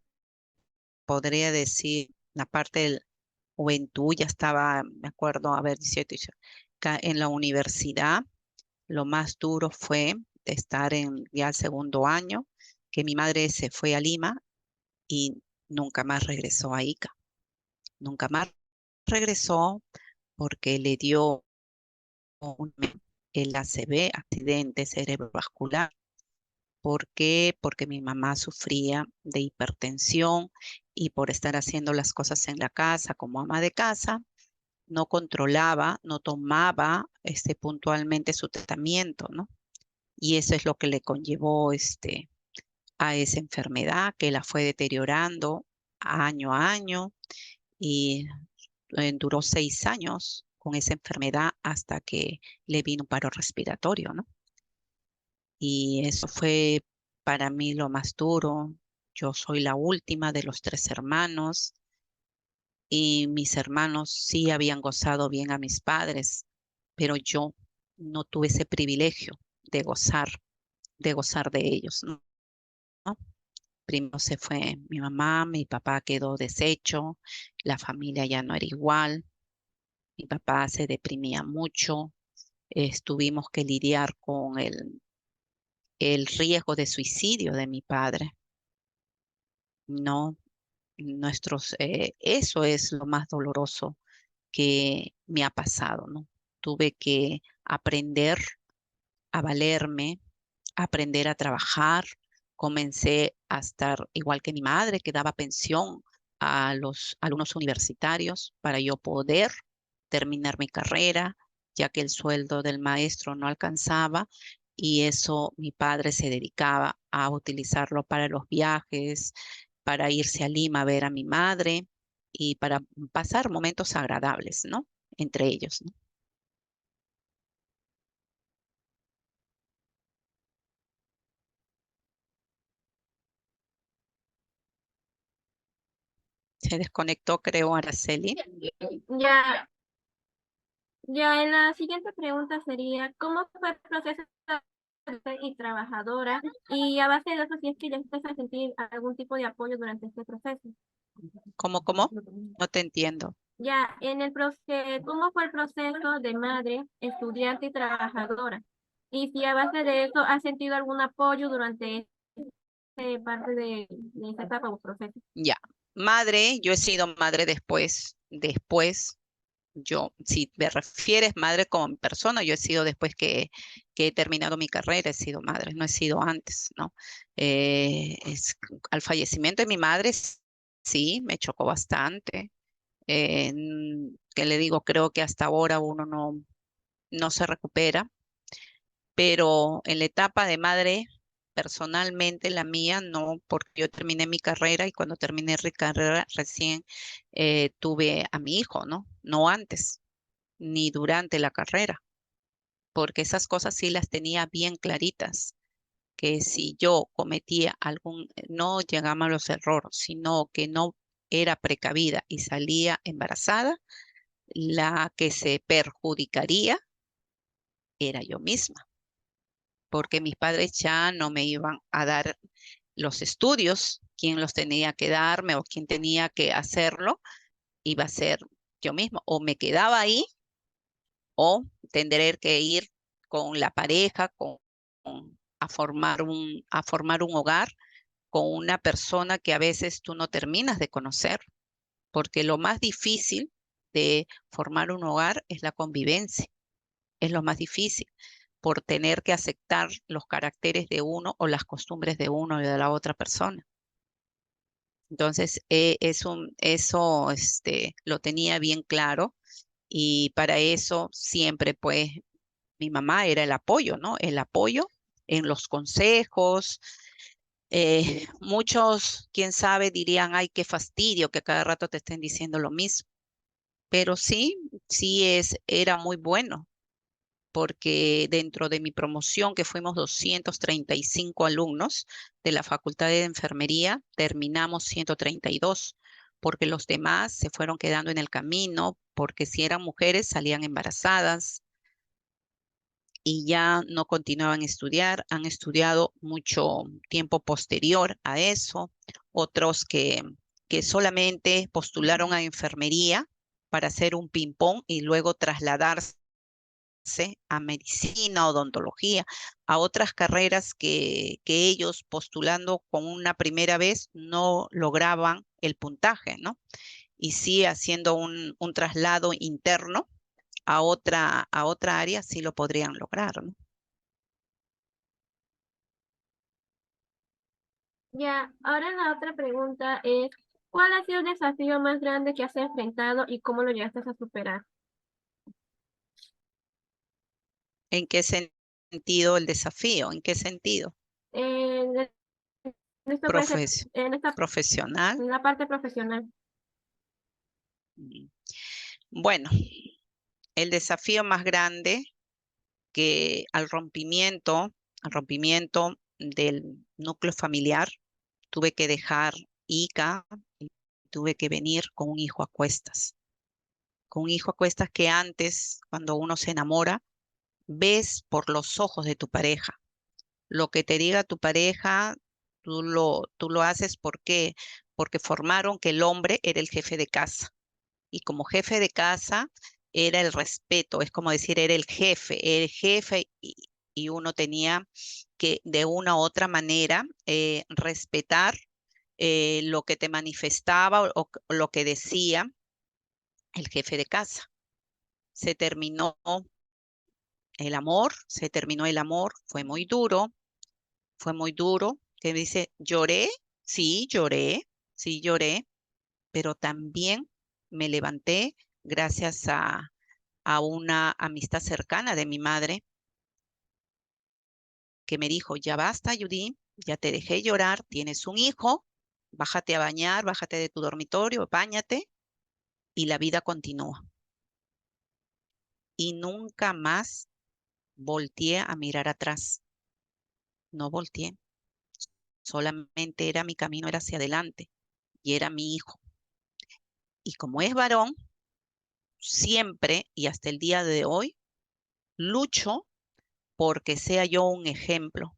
podría decir, la parte de juventud, ya estaba, me acuerdo, a ver, 18, 18, en la universidad, lo más duro fue de estar en ya el segundo año, que mi madre se fue a Lima y nunca más regresó a Ica. Nunca más regresó porque le dio el ACV, accidente cerebrovascular. ¿Por qué? Porque mi mamá sufría de hipertensión y por estar haciendo las cosas en la casa como ama de casa, no controlaba, no tomaba puntualmente su tratamiento, ¿no? Y eso es lo que le conllevó a esa enfermedad que la fue deteriorando año a año y duró 6 años con esa enfermedad hasta que le vino un paro respiratorio, ¿no? Y eso fue para mí lo más duro. Yo soy la última de los 3 hermanos y mis hermanos sí habían gozado bien a mis padres, pero yo no tuve ese privilegio de gozar de ellos, ¿no? Primero se fue mi mamá, mi papá quedó deshecho, la familia ya no era igual, mi papá se deprimía mucho, tuvimos que lidiar con el riesgo de suicidio de mi padre, ¿no? Eso es lo más doloroso que me ha pasado, ¿no? Tuve que aprender a valerme, a aprender a trabajar. Comencé a estar igual que mi madre, que daba pensión a los alumnos universitarios para yo poder terminar mi carrera, ya que el sueldo del maestro no alcanzaba y eso mi padre se dedicaba a utilizarlo para los viajes, para irse a Lima a ver a mi madre y para pasar momentos agradables, ¿no? Entre ellos, ¿no? Se desconectó, creo, Araceli. Ya, ya, en la siguiente pregunta sería, ¿cómo fue el proceso de ser y trabajadora? Y a base de eso, si es que ya estás a sentir algún tipo de apoyo durante este proceso. ¿Cómo? No te entiendo. Ya, en el proceso, ¿cómo fue el proceso de madre, estudiante y trabajadora? Y si a base de eso has sentido algún apoyo durante parte de esta etapa o proceso. Ya. Madre, yo he sido madre después, yo, si me refieres madre como persona, yo he sido después que he terminado mi carrera, he sido madre, no he sido antes, ¿no? Al fallecimiento de mi madre, sí, me chocó bastante. Que le digo, creo que hasta ahora uno no se recupera, pero en la etapa de madre, personalmente la mía, no, porque yo terminé mi carrera y cuando terminé mi carrera recién tuve a mi hijo, ¿no? No antes, ni durante la carrera, porque esas cosas sí las tenía bien claritas, que si yo cometía no llegaba a los errores, sino que no era precavida y salía embarazada, la que se perjudicaría era yo misma, porque mis padres ya no me iban a dar los estudios, quien los tenía que darme o quien tenía que hacerlo, iba a ser yo misma, o me quedaba ahí o tendré que ir con la pareja, a formar un hogar con una persona que a veces tú no terminas de conocer, porque lo más difícil de formar un hogar es la convivencia, es lo más difícil, por tener que aceptar los caracteres de uno o las costumbres de uno y de la otra persona. Entonces, eso lo tenía bien claro y para eso siempre, pues, mi mamá era el apoyo, ¿no? El apoyo en los consejos. Muchos, quién sabe, dirían, ay, qué fastidio que cada rato te estén diciendo lo mismo. Pero sí, era muy bueno, porque dentro de mi promoción, que fuimos 235 alumnos de la Facultad de Enfermería, terminamos 132, porque los demás se fueron quedando en el camino, porque si eran mujeres salían embarazadas y ya no continuaban a estudiar, han estudiado mucho tiempo posterior a eso, otros que solamente postularon a enfermería para hacer un ping-pong y luego trasladarse a medicina, odontología, a otras carreras que ellos postulando con una primera vez no lograban el puntaje, ¿no? Y sí haciendo un traslado interno a otra área sí lo podrían lograr, ¿no? Ya, ahora la otra pregunta es, ¿cuál ha sido el desafío más grande que has enfrentado y cómo lo llegaste a superar? ¿En qué sentido el desafío? ¿En qué sentido? En esto puede ser Profesional. en la parte profesional. Bueno, el desafío más grande que al rompimiento del núcleo familiar, tuve que dejar Ica y tuve que venir con un hijo a cuestas. Con un hijo a cuestas que antes, cuando uno se enamora, ves por los ojos de tu pareja. Lo que te diga tu pareja, tú lo haces porque formaron que el hombre era el jefe de casa. Y como jefe de casa era el respeto, es como decir, era el jefe y uno tenía que de una u otra manera respetar lo que te manifestaba o lo que decía el jefe de casa. Se terminó el amor, se terminó el amor, fue muy duro, que dice, lloré, sí, lloré, pero también me levanté gracias a una amistad cercana de mi madre que me dijo, ya basta, Judy, ya te dejé llorar, tienes un hijo, bájate a bañar, bájate de tu dormitorio, báñate y la vida continúa. Y nunca más volteé a mirar atrás, no volteé, solamente era mi camino, era hacia adelante y era mi hijo. Y como es varón, siempre y hasta el día de hoy, lucho porque sea yo un ejemplo.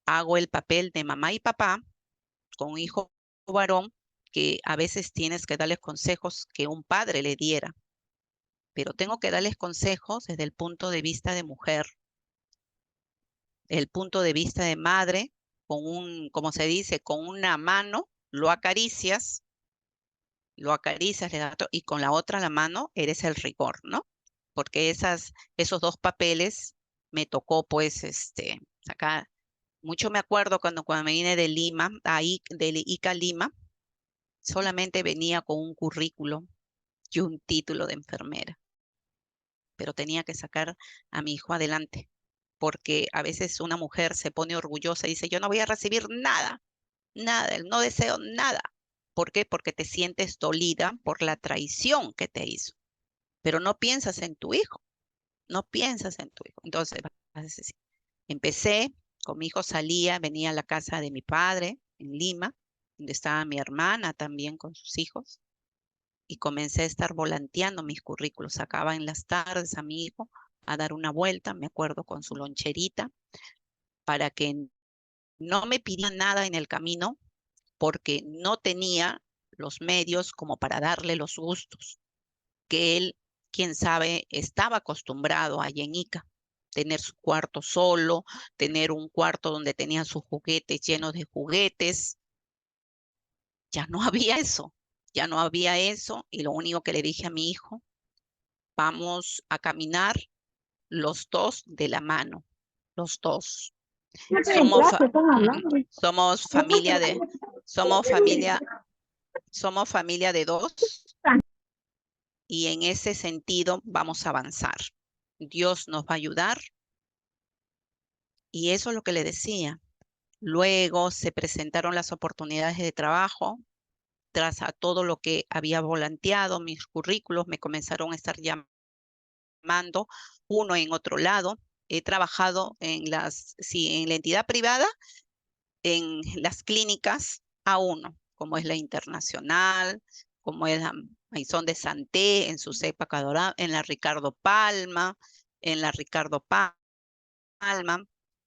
Hago el papel de mamá y papá con un hijo varón que a veces tienes que darles consejos que un padre le diera, pero tengo que darles consejos desde el punto de vista de mujer, el punto de vista de madre, como se dice, con una mano lo acaricias, le das y con la otra la mano eres el rigor, ¿no? Porque esos dos papeles me tocó pues sacar. Mucho me acuerdo cuando me vine de Lima, de Ica a Lima, solamente venía con un currículum y un título de enfermera, pero tenía que sacar a mi hijo adelante, porque a veces una mujer se pone orgullosa y dice, yo no voy a recibir nada, no deseo nada. ¿Por qué? Porque te sientes dolida por la traición que te hizo, pero no piensas en tu hijo, no piensas en tu hijo. Entonces, empecé, con mi hijo venía a la casa de mi padre en Lima, donde estaba mi hermana también con sus hijos, y comencé a estar volanteando mis currículos. Sacaba en las tardes a mi hijo a dar una vuelta, me acuerdo, con su loncherita, para que no me pidiera nada en el camino, porque no tenía los medios como para darle los gustos que él, quién sabe, estaba acostumbrado allá en Ica. Tener su cuarto solo, tener un cuarto donde tenía sus juguetes llenos de juguetes. Ya no había eso, y lo único que le dije a mi hijo, vamos a caminar los dos de la mano, los dos. Somos, somos familia de, somos familia de dos, y en ese sentido vamos a avanzar. Dios nos va a ayudar, y eso es lo que le decía. Luego se presentaron las oportunidades de trabajo. Tras a todo lo que había volanteado, mis currículos me comenzaron a estar llamando uno en otro lado. He trabajado en la entidad privada, en las clínicas A1, como es la Internacional, como es la Maison de Santé, en su cepa Cadorá, en la Ricardo Palma,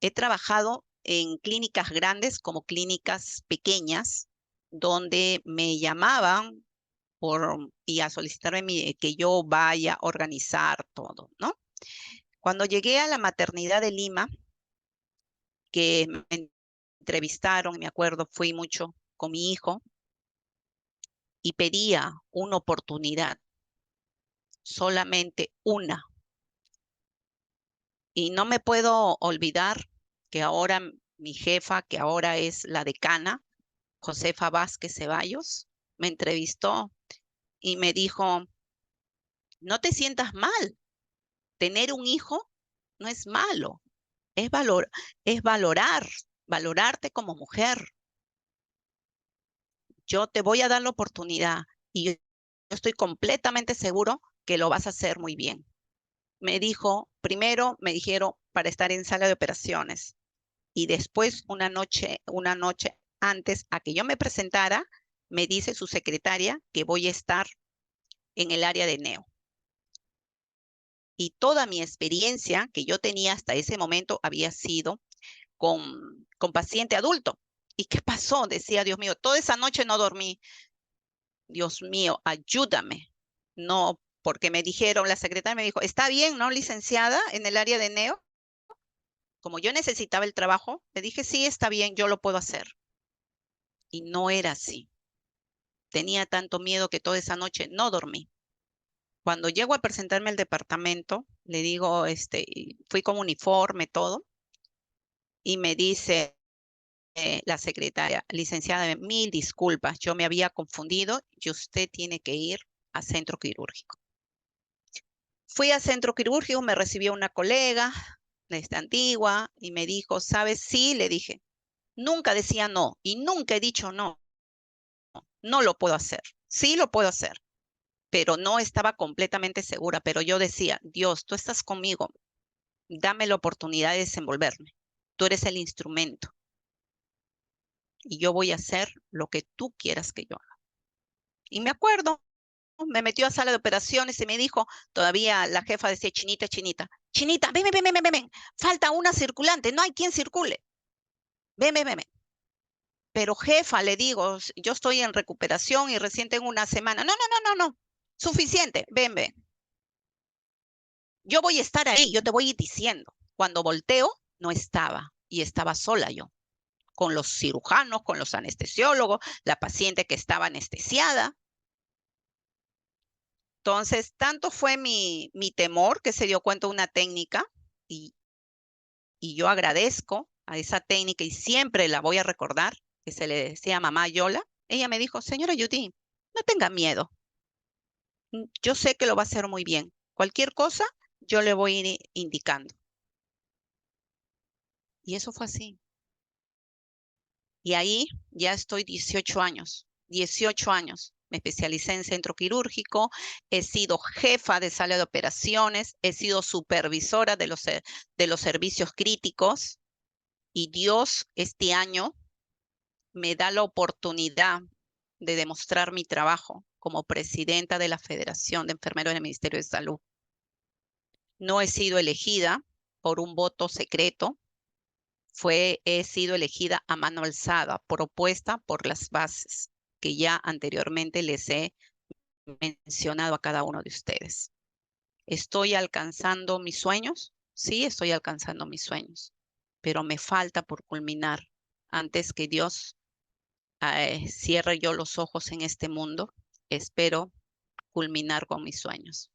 He trabajado en clínicas grandes como clínicas pequeñas, donde me llamaban y a solicitarme que yo vaya a organizar todo, ¿no? Cuando llegué a la maternidad de Lima, que me entrevistaron, me acuerdo, fui mucho con mi hijo y pedía una oportunidad, solamente una. Y no me puedo olvidar que ahora mi jefa, que ahora es la decana, Josefa Vázquez Ceballos, me entrevistó y me dijo, no te sientas mal, tener un hijo no es malo, es valorarte como mujer. Yo te voy a dar la oportunidad y yo estoy completamente seguro que lo vas a hacer muy bien. Me dijo, primero me dijeron para estar en sala de operaciones y después una noche antes a que yo me presentara, me dice su secretaria que voy a estar en el área de neo. Y toda mi experiencia que yo tenía hasta ese momento había sido con paciente adulto. ¿Y qué pasó? Decía, Dios mío, toda esa noche no dormí. Dios mío, ayúdame. No, porque me dijeron, la secretaria me dijo, está bien, ¿no, licenciada, en el área de neo? Como yo necesitaba el trabajo, le dije, sí, está bien, yo lo puedo hacer. Y no era así. Tenía tanto miedo que toda esa noche no dormí. Cuando llego a presentarme al departamento, le digo, fui con uniforme, todo, y me dice la secretaria, licenciada, mil disculpas, yo me había confundido y usted tiene que ir a centro quirúrgico. Fui a centro quirúrgico, me recibió una colega de esta antigua y me dijo, ¿sabes? Sí, le dije, nunca decía no y nunca he dicho no, no lo puedo hacer, sí lo puedo hacer, pero no estaba completamente segura, pero yo decía, Dios, tú estás conmigo, dame la oportunidad de desenvolverme, tú eres el instrumento y yo voy a hacer lo que tú quieras que yo haga. Y me acuerdo, me metió a sala de operaciones y me dijo, todavía la jefa decía, Chinita, Chinita, Chinita, ven, ven, ven, ven, ven, falta una circulante, no hay quien circule, ven, ven, ven, ven. Pero jefa, le digo, yo estoy en recuperación y recién tengo una semana. No, no, no, no, no, suficiente, ven, ven. Yo voy a estar ahí, yo te voy diciendo. Cuando volteo, no estaba y estaba sola yo, con los cirujanos, con los anestesiólogos, la paciente que estaba anestesiada. Entonces, tanto fue mi temor que se dio cuenta de una técnica y yo agradezco a esa técnica y siempre la voy a recordar, que se le decía mamá Yola. Ella me dijo, señora Yuti, no tenga miedo. Yo sé que lo va a hacer muy bien. Cualquier cosa, yo le voy a ir indicando. Y eso fue así. Y ahí ya estoy 18 años. 18 años. Me especialicé en centro quirúrgico, he sido jefa de sala de operaciones, he sido supervisora de los servicios críticos y Dios este año me da la oportunidad de demostrar mi trabajo como presidenta de la Federación de Enfermeros del Ministerio de Salud. No he sido elegida por un voto secreto, he sido elegida a mano alzada, propuesta por las bases que ya anteriormente les he mencionado a cada uno de ustedes. ¿Estoy alcanzando mis sueños? Sí, estoy alcanzando mis sueños, pero me falta por culminar antes que Dios cierre yo los ojos en este mundo. Espero culminar con mis sueños.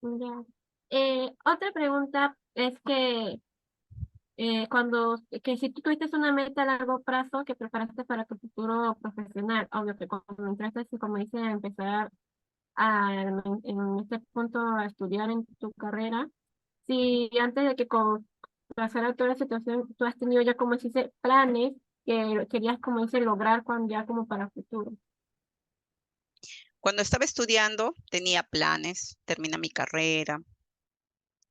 Ya. Otra pregunta es que que si tú tuviste una meta a largo plazo que preparaste para tu futuro profesional, obvio que cuando entraste, así como dice, a empezar en este punto a estudiar en tu carrera, si antes de que pasara toda la situación, tú has tenido ya, como se dice, planes que querías, como dice, lograr ya como para el futuro. Cuando estaba estudiando tenía planes, terminé mi carrera,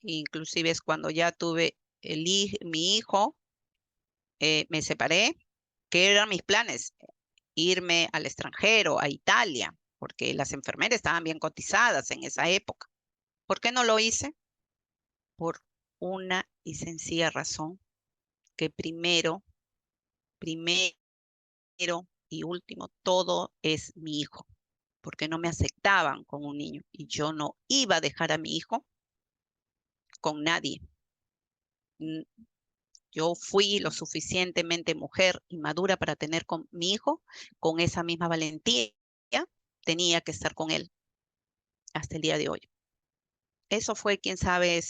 inclusive es cuando ya tuve mi hijo, me separé, ¿qué eran mis planes? Irme al extranjero, a Italia, porque las enfermeras estaban bien cotizadas en esa época. ¿Por qué no lo hice? Por una y sencilla razón, que primero y último, todo es mi hijo, porque no me aceptaban con un niño y yo no iba a dejar a mi hijo con nadie. Yo fui lo suficientemente mujer y madura para tener con mi hijo, con esa misma valentía, tenía que estar con él hasta el día de hoy. Eso fue, quién sabe,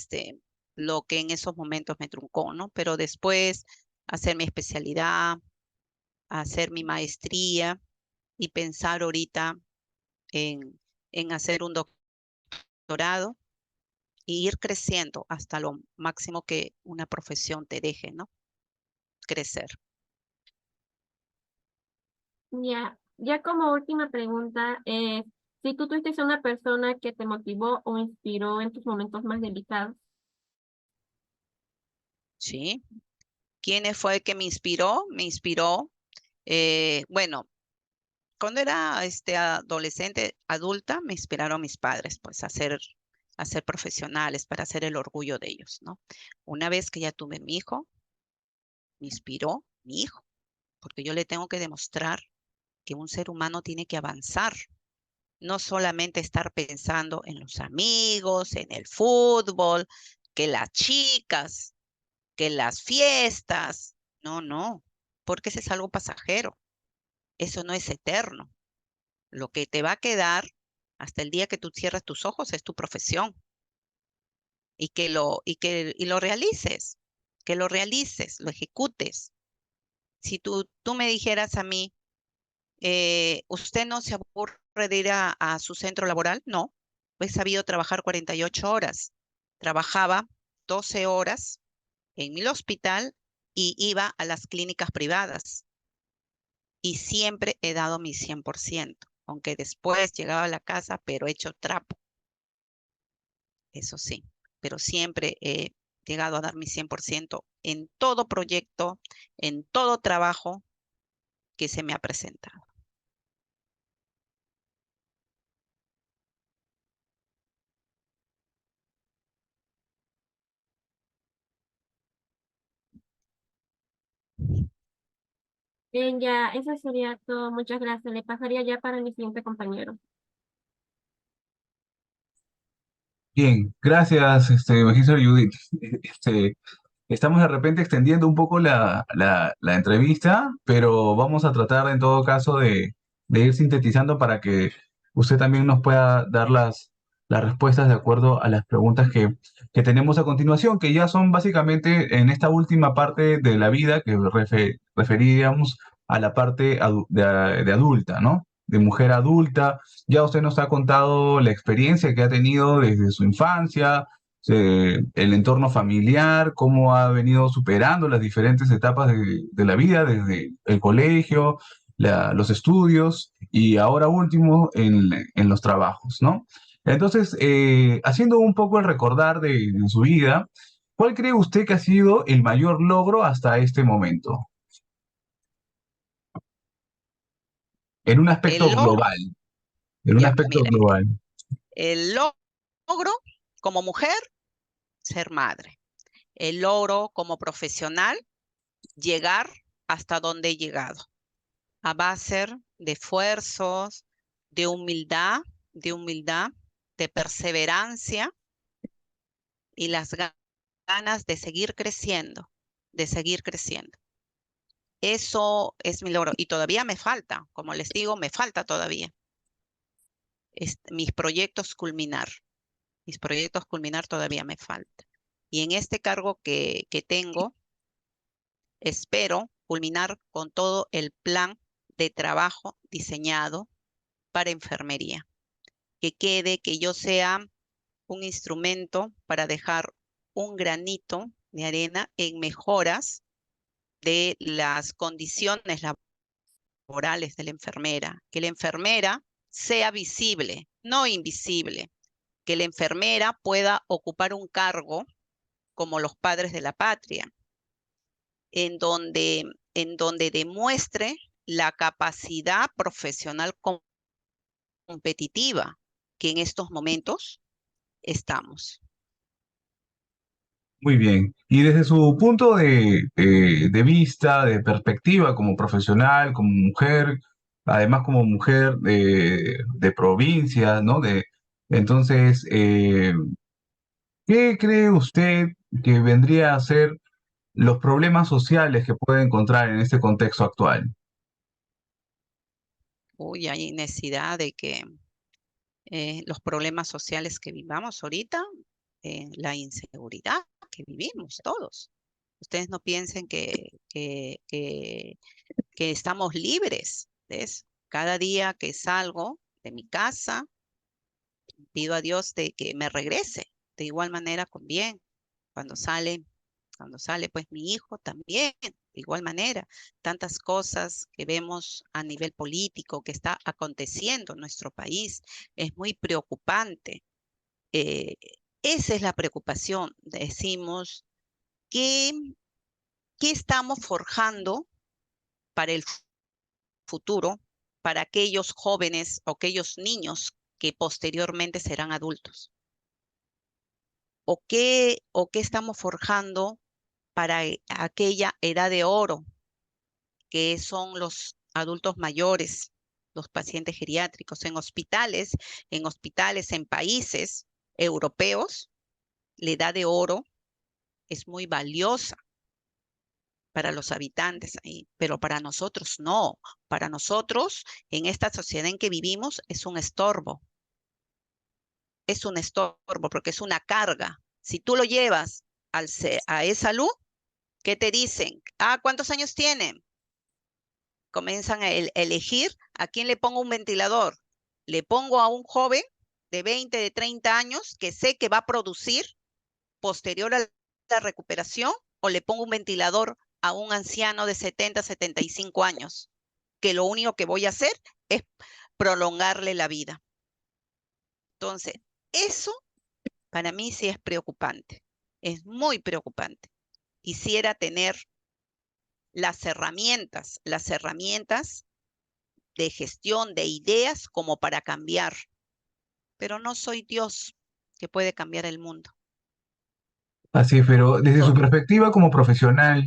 lo que en esos momentos me truncó, ¿no? Pero después hacer mi especialidad, hacer mi maestría y pensar ahorita en hacer un doctorado e ir creciendo hasta lo máximo que una profesión te deje, ¿no? Crecer. Ya como última pregunta, si tú tuviste una persona que te motivó o inspiró en tus momentos más delicados. Sí. ¿Quién fue el que me inspiró? Me inspiró, bueno, cuando era adolescente, adulta, me inspiraron mis padres, pues a ser profesionales, para ser el orgullo de ellos, ¿no? Una vez que ya tuve mi hijo, me inspiró mi hijo, porque yo le tengo que demostrar que un ser humano tiene que avanzar, no solamente estar pensando en los amigos, en el fútbol, que las chicas, que las fiestas. No, no, porque ese es algo pasajero. Eso no es eterno. Lo que te va a quedar Hasta el día que tú cierras tus ojos es tu profesión. Y lo realices, lo ejecutes. Si tú me dijeras a mí, ¿usted no se aburre de ir a su centro laboral? No, he sabido trabajar 48 horas. Trabajaba 12 horas en mi hospital y iba a las clínicas privadas. Y siempre he dado mi 100%, aunque después llegaba a la casa, pero hecho trapo. Eso sí, pero siempre he llegado a dar mi 100% en todo proyecto, en todo trabajo que se me ha presentado. Bien, ya, eso sería todo. Muchas gracias. Le pasaría ya para mi siguiente compañero. Bien, gracias, Magíster Judith. Este, Estamos de repente extendiendo un poco la entrevista, pero vamos a tratar en todo caso de ir sintetizando para que usted también nos pueda dar las respuestas de acuerdo a las preguntas que tenemos a continuación, que ya son básicamente en esta última parte de la vida que referíamos a la parte de adulta, ¿no? De mujer adulta. Ya usted nos ha contado la experiencia que ha tenido desde su infancia, el entorno familiar, cómo ha venido superando las diferentes etapas de la vida, desde el colegio, los estudios y ahora último en los trabajos, ¿no? Entonces, haciendo un poco el recordar de su vida, ¿cuál cree usted que ha sido el mayor logro hasta este momento? En un aspecto El logro, global, en un ya, aspecto mire, global. el logro como mujer, ser madre. El logro como profesional, llegar hasta donde he llegado. A base de esfuerzos, de humildad, de humildad, de perseverancia y las ganas de seguir creciendo, de seguir creciendo. Eso es mi logro. Y todavía me falta, como les digo, me falta todavía. Mis proyectos culminar. Mis proyectos culminar todavía me falta. Y en este cargo que tengo, espero culminar con todo el plan de trabajo diseñado para enfermería. Que yo sea un instrumento para dejar un granito de arena en mejoras de las condiciones laborales de la enfermera. Que la enfermera sea visible, no invisible. Que la enfermera pueda ocupar un cargo como los padres de la patria, en donde, en donde demuestre la capacidad profesional competitiva que en estos momentos estamos. Muy bien. Y desde su punto de vista, de perspectiva como profesional, como mujer, además como mujer de provincia, ¿no? Entonces, ¿qué cree usted que vendría a ser los problemas sociales que puede encontrar en este contexto actual? Uy, hay necesidad de que los problemas sociales que vivamos ahorita, la inseguridad que vivimos todos. Ustedes no piensen que estamos libres de eso. Cada día que salgo de mi casa, pido a Dios de que me regrese de igual manera con bien. Cuando sale, cuando sale pues mi hijo también, de igual manera. Tantas cosas que vemos a nivel político que está aconteciendo en nuestro país es muy preocupante. Eh, Esa es la preocupación. Decimos, ¿qué, qué estamos forjando para el futuro, para aquellos jóvenes o aquellos niños que posteriormente serán adultos? O qué estamos forjando para aquella edad de oro, que son los adultos mayores, los pacientes geriátricos en hospitales, en países europeos? La edad de oro es muy valiosa para los habitantes ahí, pero para nosotros no. Para nosotros, en esta sociedad en que vivimos, es un estorbo. es un estorbo, porque es una carga. Si tú lo llevas a E-Salud, ¿qué te dicen? Ah, ¿cuántos años tienen? Comienzan a elegir a quién le pongo un ventilador. Le pongo a un joven de 20, de 30 años que sé que va a producir posterior a la recuperación, o le pongo un ventilador a un anciano de 70, 75 años, que lo único que voy a hacer es prolongarle la vida. Entonces, eso para mí sí es preocupante, es muy preocupante. Quisiera tener las herramientas de gestión, de ideas como para cambiar, pero no soy Dios que puede cambiar el mundo. Así es, pero desde su Soy- perspectiva como profesional,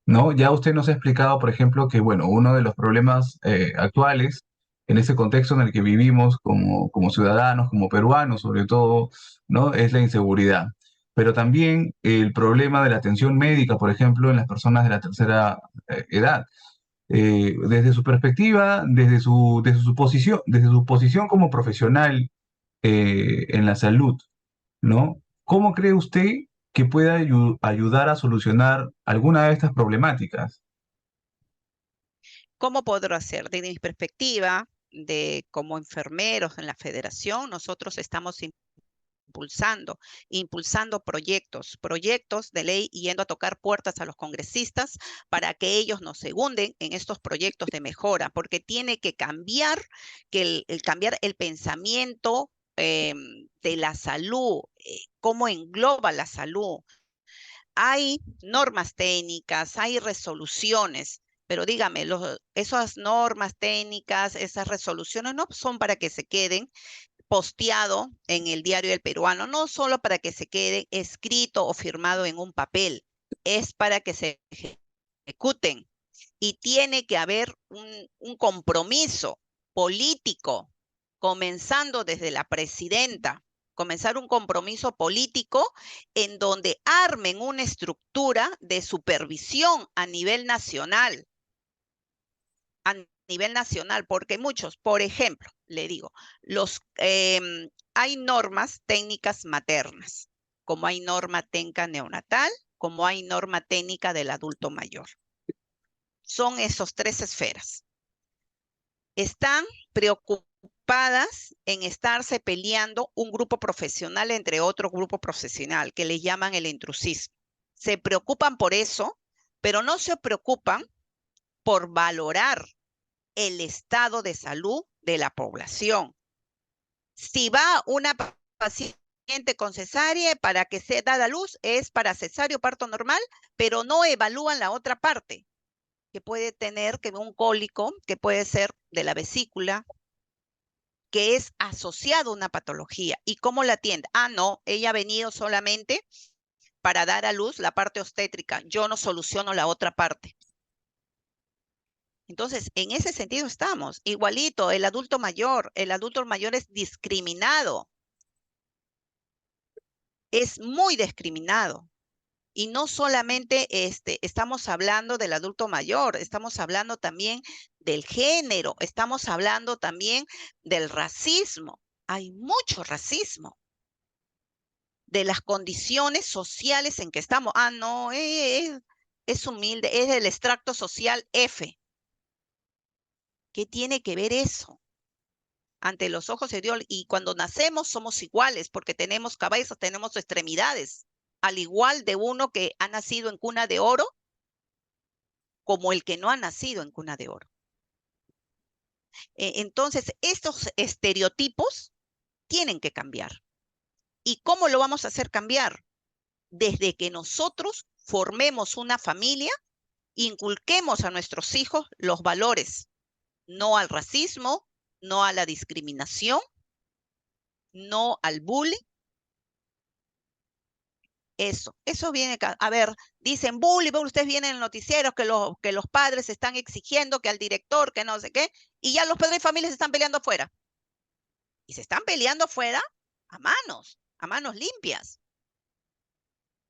¿no? Ya usted nos ha explicado, por ejemplo, que, bueno, uno de los problemas actuales en ese contexto en el que vivimos como ciudadanos, como peruanos, sobre todo, ¿no? Es la inseguridad. Pero también el problema de la atención médica, por ejemplo, en las personas de la tercera edad. Desde su perspectiva, desde su posición como profesional en la salud, ¿no? ¿Cómo cree usted que pueda ayudar a solucionar alguna de estas problemáticas? ¿Cómo podrá hacer? Desde mi perspectiva, como enfermeros en la federación, nosotros estamos impulsando proyectos de ley, yendo a tocar puertas a los congresistas para que ellos nos secunden en estos proyectos de mejora, porque tiene que cambiar, cambiar el pensamiento de la salud, cómo engloba la salud. Hay normas técnicas, hay resoluciones, pero dígame, esas normas técnicas, esas resoluciones no son para que se queden posteado en el diario El Peruano, no solo para que se quede escrito o firmado en un papel, es para que se ejecuten. Y tiene que haber un compromiso político, comenzando desde la presidenta, comenzar un compromiso político en donde armen una estructura de supervisión a nivel nacional, porque muchos, por ejemplo, le digo, hay normas técnicas maternas, como hay norma técnica neonatal, como hay norma técnica del adulto mayor. Son esos tres esferas. Están preocupadas en estarse peleando un grupo profesional entre otro grupo profesional, que le llaman el intrusismo. Se preocupan por eso, pero no se preocupan por valorar el estado de salud de la población. Si va una paciente con cesárea para que se da a luz, es para cesárea o parto normal, pero no evalúan la otra parte, que puede tener un cólico, que puede ser de la vesícula, que es asociado a una patología. ¿Y cómo la atiende? Ah, no, ella ha venido solamente para dar a luz la parte obstétrica. Yo no soluciono la otra parte. Entonces, en ese sentido estamos. Igualito, el adulto mayor es discriminado. Es muy discriminado. Y no solamente estamos hablando del adulto mayor, estamos hablando también del género, estamos hablando también del racismo. Hay mucho racismo. De las condiciones sociales en que estamos. Ah, no, es humilde, es del extracto social F. ¿Qué tiene que ver eso? Ante los ojos de Dios, y cuando nacemos somos iguales porque tenemos cabezas, tenemos extremidades, al igual de uno que ha nacido en cuna de oro como el que no ha nacido en cuna de oro. Entonces, estos estereotipos tienen que cambiar. ¿Y cómo lo vamos a hacer cambiar? Desde que nosotros formemos una familia, inculquemos a nuestros hijos los valores, no al racismo, no a la discriminación, no al bullying. Eso viene acá. A ver, dicen bullying, ustedes vienen en el noticiero que los padres están exigiendo que al director, que no sé qué, y ya los padres de familia se están peleando afuera. Y se están peleando afuera a manos limpias.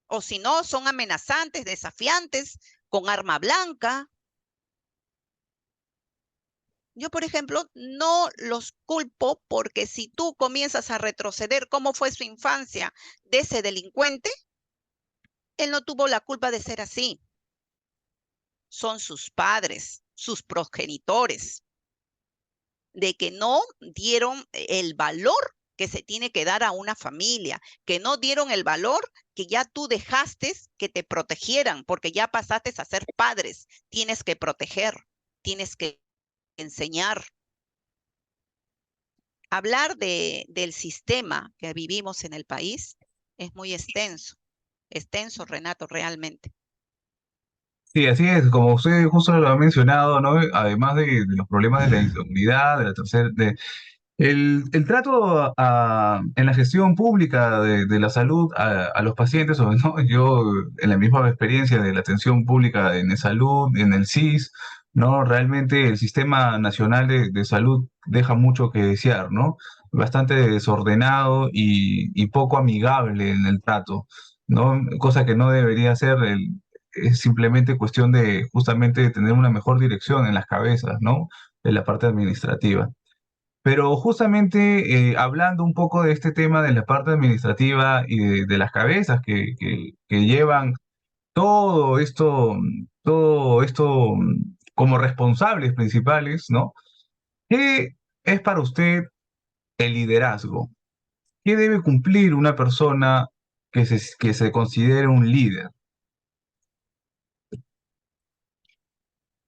O si no, son amenazantes, desafiantes, con arma blanca. Yo, por ejemplo, no los culpo porque si tú comienzas a retroceder cómo fue su infancia de ese delincuente, él no tuvo la culpa de ser así. Son sus padres, sus progenitores, de que no dieron el valor que se tiene que dar a una familia, que no dieron el valor que ya tú dejaste que te protegieran, porque ya pasaste a ser padres. Tienes que proteger, tienes que enseñar. Hablar del sistema que vivimos en el país es muy extenso, Renato, realmente. Sí, así es, como usted justo lo ha mencionado, ¿no? Además de los problemas de la inseguridad, el trato en la gestión pública de la salud a los pacientes, o no, yo en la misma experiencia de la atención pública en el salud, en el SIS, ¿no? Realmente el sistema nacional de salud deja mucho que desear, ¿no? Bastante desordenado y poco amigable en el trato, ¿no? Cosa que no debería ser es simplemente cuestión de justamente tener una mejor dirección en las cabezas, ¿no? En la parte administrativa. Pero justamente hablando un poco de este tema de la parte administrativa y de las cabezas que llevan todo esto como responsables principales, ¿no? ¿Qué es para usted el liderazgo? ¿Qué debe cumplir una persona que se considere un líder?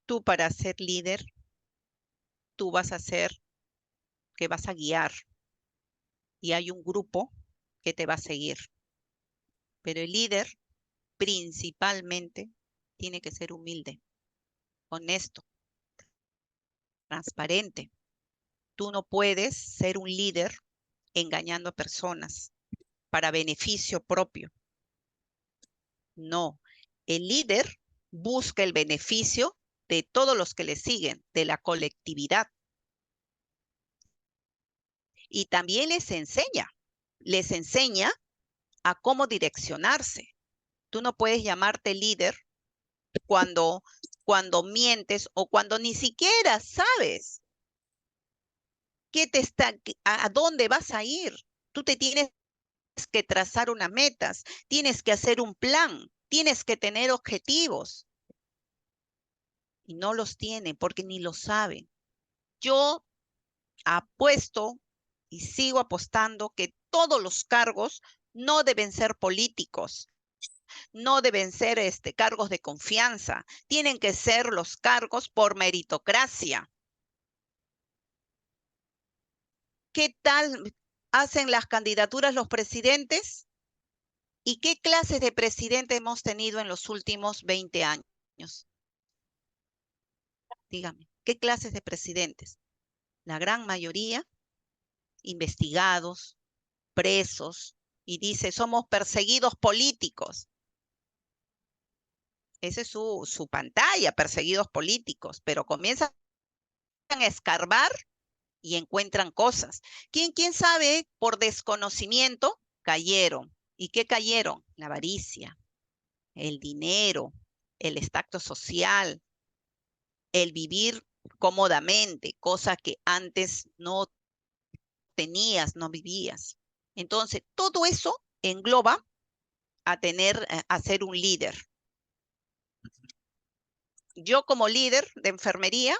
Tú para ser líder, tú vas a que vas a guiar y hay un grupo que te va a seguir. Pero el líder principalmente tiene que ser humilde, honesto, transparente. Tú no puedes ser un líder engañando a personas para beneficio propio. No, el líder busca el beneficio de todos los que le siguen, de la colectividad. Y también les enseña a cómo direccionarse. Tú no puedes llamarte líder cuando mientes o cuando ni siquiera sabes a dónde vas a ir. Tú te tienes que trazar unas metas, tienes que hacer un plan, tienes que tener objetivos. Y no los tienen porque ni lo saben. Yo apuesto y sigo apostando que todos los cargos no deben ser políticos, no deben ser cargos de confianza, tienen que ser los cargos por meritocracia. ¿Qué tal hacen las candidaturas los presidentes? ¿Y qué clases de presidente hemos tenido en los últimos 20 años? Dígame, ¿qué clases de presidentes? La gran mayoría investigados, presos, y dice, somos perseguidos políticos. Esa es su pantalla, perseguidos políticos, pero comienzan a escarbar y encuentran cosas. ¿Quién sabe? Por desconocimiento cayeron. ¿Y qué cayeron? La avaricia, el dinero, el estatus social, el vivir cómodamente, cosa que antes no tenías, no vivías. Entonces, todo eso engloba a ser un líder. Yo como líder de enfermería,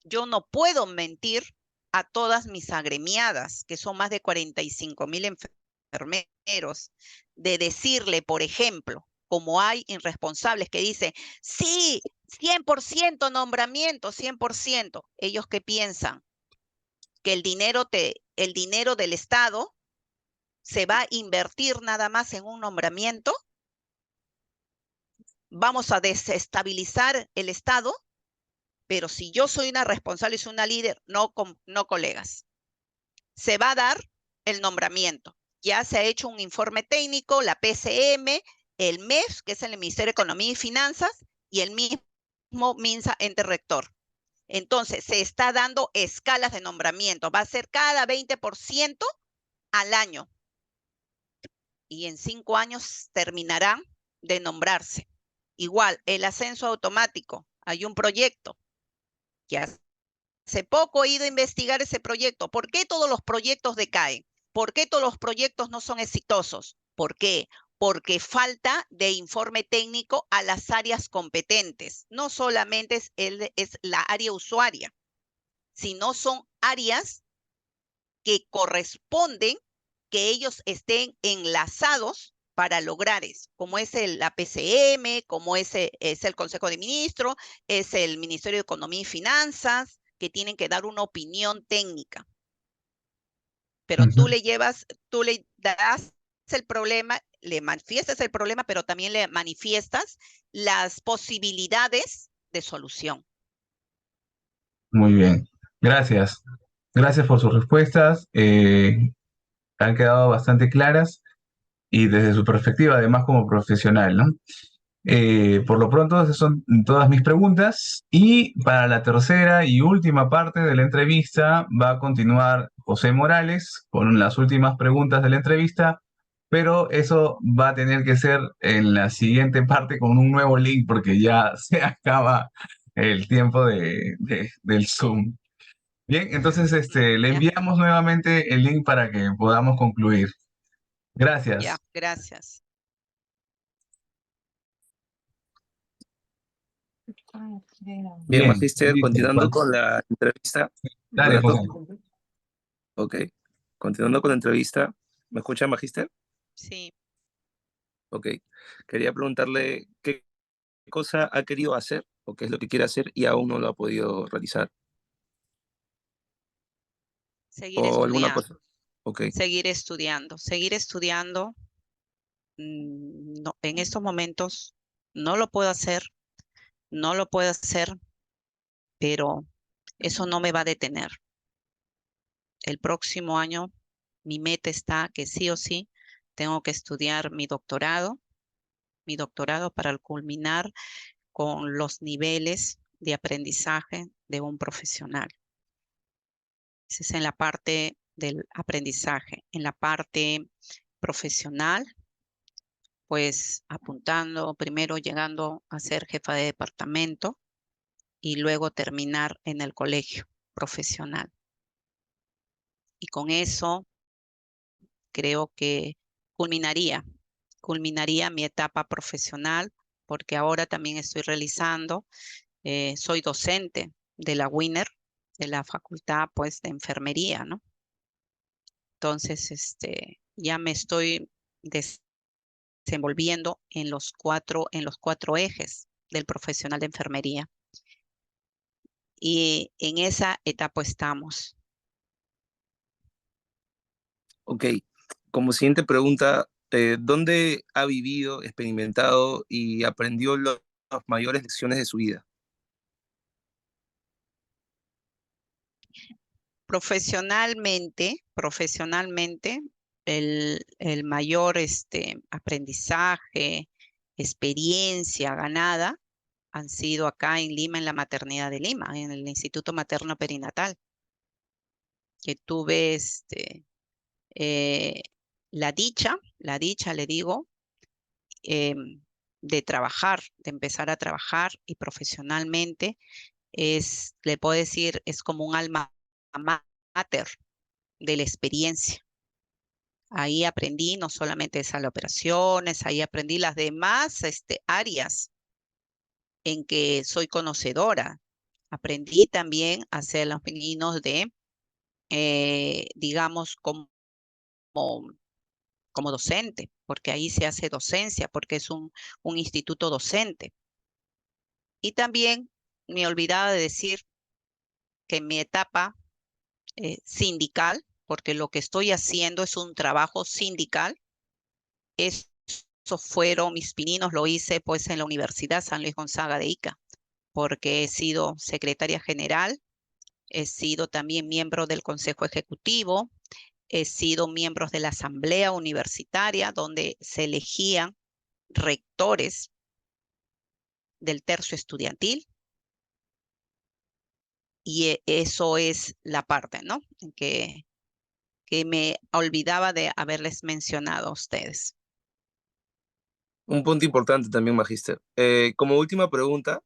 yo no puedo mentir a todas mis agremiadas, que son más de 45,000 enfermeros, de decirle, por ejemplo, como hay irresponsables que dicen, sí, 100% nombramiento, 100%. ¿Ellos qué piensan? Que el dinero del Estado se va a invertir nada más en un nombramiento. Vamos a desestabilizar el Estado, pero si yo soy una responsable y soy una líder, no colegas. Se va a dar el nombramiento. Ya se ha hecho un informe técnico, la PCM, el MEF, que es el Ministerio de Economía y Finanzas, y el mismo MINSA, ente rector. Entonces, se está dando escalas de nombramiento. Va a ser cada 20% al año. Y en 5 años terminarán de nombrarse. Igual, el ascenso automático. Hay un proyecto que hace poco he ido a investigar ese proyecto. ¿Por qué todos los proyectos decaen? ¿Por qué todos los proyectos no son exitosos? ¿Por qué? Porque falta de informe técnico a las áreas competentes. No solamente es la área usuaria, sino son áreas que corresponden que ellos estén enlazados para lograr eso, como es la PCM, como es el Consejo de Ministros, es el Ministerio de Economía y Finanzas, que tienen que dar una opinión técnica. Pero tú le das el problema, le manifiestas el problema, pero también le manifiestas las posibilidades de solución. Muy bien, gracias. Gracias por sus respuestas. Han quedado bastante claras y desde su perspectiva, además como profesional, ¿no? Por lo pronto, esas son todas mis preguntas. Y para la tercera y última parte de la entrevista va a continuar José Morales con las últimas preguntas de la entrevista, pero eso va a tener que ser en la siguiente parte con un nuevo link porque ya se acaba el tiempo del Zoom. Bien, entonces le Ya. enviamos nuevamente el link para que podamos concluir. Gracias. Ya, gracias. Bien, Bien, Magíster, listo. continuando con la entrevista. Dale, José. Ok, continuando con la entrevista. ¿Me escucha, Magíster? Sí. Ok. Quería preguntarle qué cosa ha querido hacer o qué es lo que quiere hacer y aún no lo ha podido realizar. Seguir O alguna estudiando. cosa. Ok. Seguir estudiando. Seguir estudiando. No, en estos momentos no lo puedo hacer. No lo puedo hacer, pero eso no me va a detener. El próximo año mi meta está que sí o sí tengo que estudiar mi doctorado para culminar con los niveles de aprendizaje de un profesional. Esa es en la parte del aprendizaje. En la parte profesional, pues apuntando, primero llegando a ser jefa de departamento y luego terminar en el colegio profesional. Y con eso creo que culminaría mi etapa profesional, porque ahora también estoy realizando, soy docente de la WINER, de la Facultad pues de Enfermería, ¿no? Entonces, ya me estoy desenvolviendo en los cuatro ejes del profesional de enfermería. Y en esa etapa estamos. Ok. Como siguiente pregunta, ¿dónde ha vivido, experimentado y aprendió las mayores lecciones de su vida? Profesionalmente, el mayor aprendizaje, experiencia ganada han sido acá en Lima, en la maternidad de Lima, en el Instituto Materno Perinatal, que tuve eh, la dicha, le digo, de trabajar, de empezar a trabajar y profesionalmente le puedo decir, es como un alma mater de la experiencia. Ahí aprendí no solamente sala de operaciones, ahí aprendí las demás áreas en que soy conocedora. Aprendí también a hacer los pininos de, digamos, como docente, porque ahí se hace docencia, porque es un instituto docente. Y también me olvidaba de decir que en mi etapa sindical, porque lo que estoy haciendo es un trabajo sindical, esos fueron mis pininos, lo hice pues en la Universidad San Luis Gonzaga de Ica, porque he sido secretaria general, he sido también miembro del Consejo Ejecutivo, he sido miembro de la Asamblea Universitaria, donde se elegían rectores del tercio estudiantil, y eso es la parte, ¿no? Que me olvidaba de haberles mencionado a ustedes. Un punto importante también, Magíster. Como última pregunta,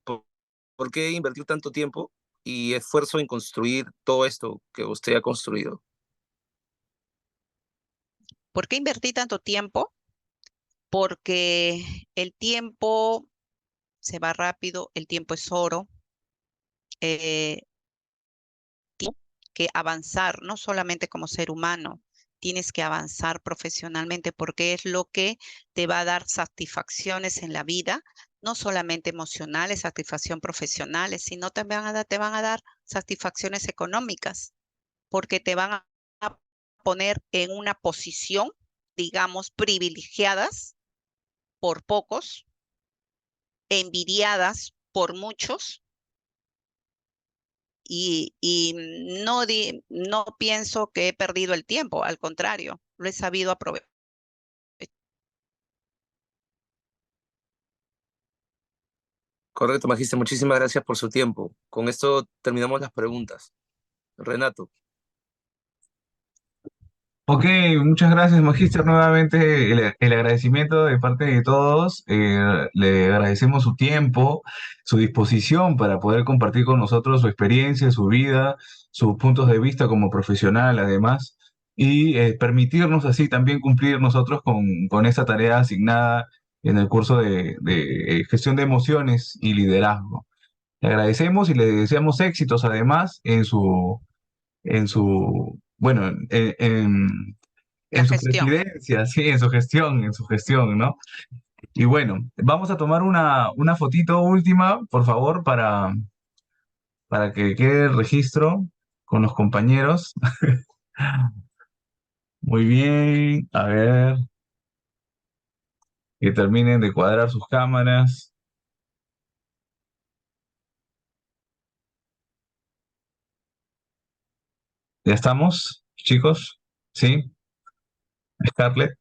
¿por qué invertir tanto tiempo y esfuerzo en construir todo esto que usted ha construido? ¿Por qué invertí tanto tiempo? Porque el tiempo se va rápido, el tiempo es oro. eh, que avanzar, no solamente como ser humano, tienes que avanzar profesionalmente porque es lo que te va a dar satisfacciones en la vida, no solamente emocionales, satisfacción profesionales, sino también te van a dar satisfacciones económicas, porque te van a poner en una posición, digamos, privilegiadas por pocos, envidiadas por muchos, y no pienso que he perdido el tiempo, al contrario, lo he sabido aprovechar. Correcto, Magíster, muchísimas gracias por su tiempo. Con esto terminamos las preguntas. Renato. Ok, muchas gracias, Magíster. Nuevamente el agradecimiento de parte de todos. Le agradecemos su tiempo, su disposición para poder compartir con nosotros su experiencia, su vida, sus puntos de vista como profesional, además, y permitirnos así también cumplir nosotros con esta tarea asignada en el curso de gestión de emociones y liderazgo. Le agradecemos y le deseamos éxitos además bueno, La en su gestión. presidencia, sí, en su gestión, ¿no? Y bueno, vamos a tomar una fotito última, por favor, para que quede el registro con los compañeros. Muy bien, a ver, que terminen de cuadrar sus cámaras. ¿Ya estamos, chicos? ¿Sí? Scarlett.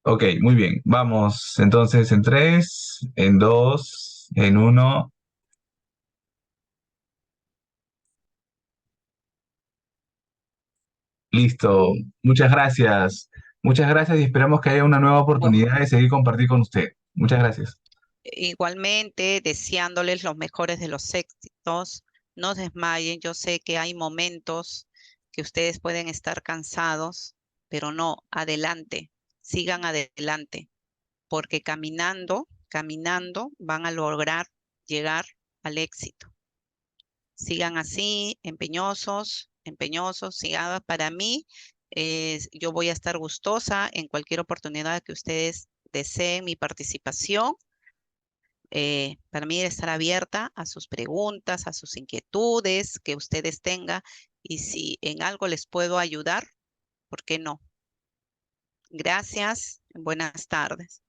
Ok, muy bien. Vamos entonces en 3, en 2, en 1. Listo. Muchas gracias. Muchas gracias y esperamos que haya una nueva oportunidad de seguir compartir con usted. Muchas gracias. Igualmente, deseándoles los mejores de los éxitos. No desmayen. Yo sé que hay momentos que ustedes pueden estar cansados, pero no, adelante. Sigan adelante, porque caminando van a lograr llegar al éxito. Sigan así, empeñosos, empeñosos, sigan. Para mí, yo voy a estar gustosa en cualquier oportunidad que ustedes deseen mi participación. Para mí estar abierta a sus preguntas, a sus inquietudes que ustedes tengan, y si en algo les puedo ayudar, ¿por qué no? Gracias, buenas tardes.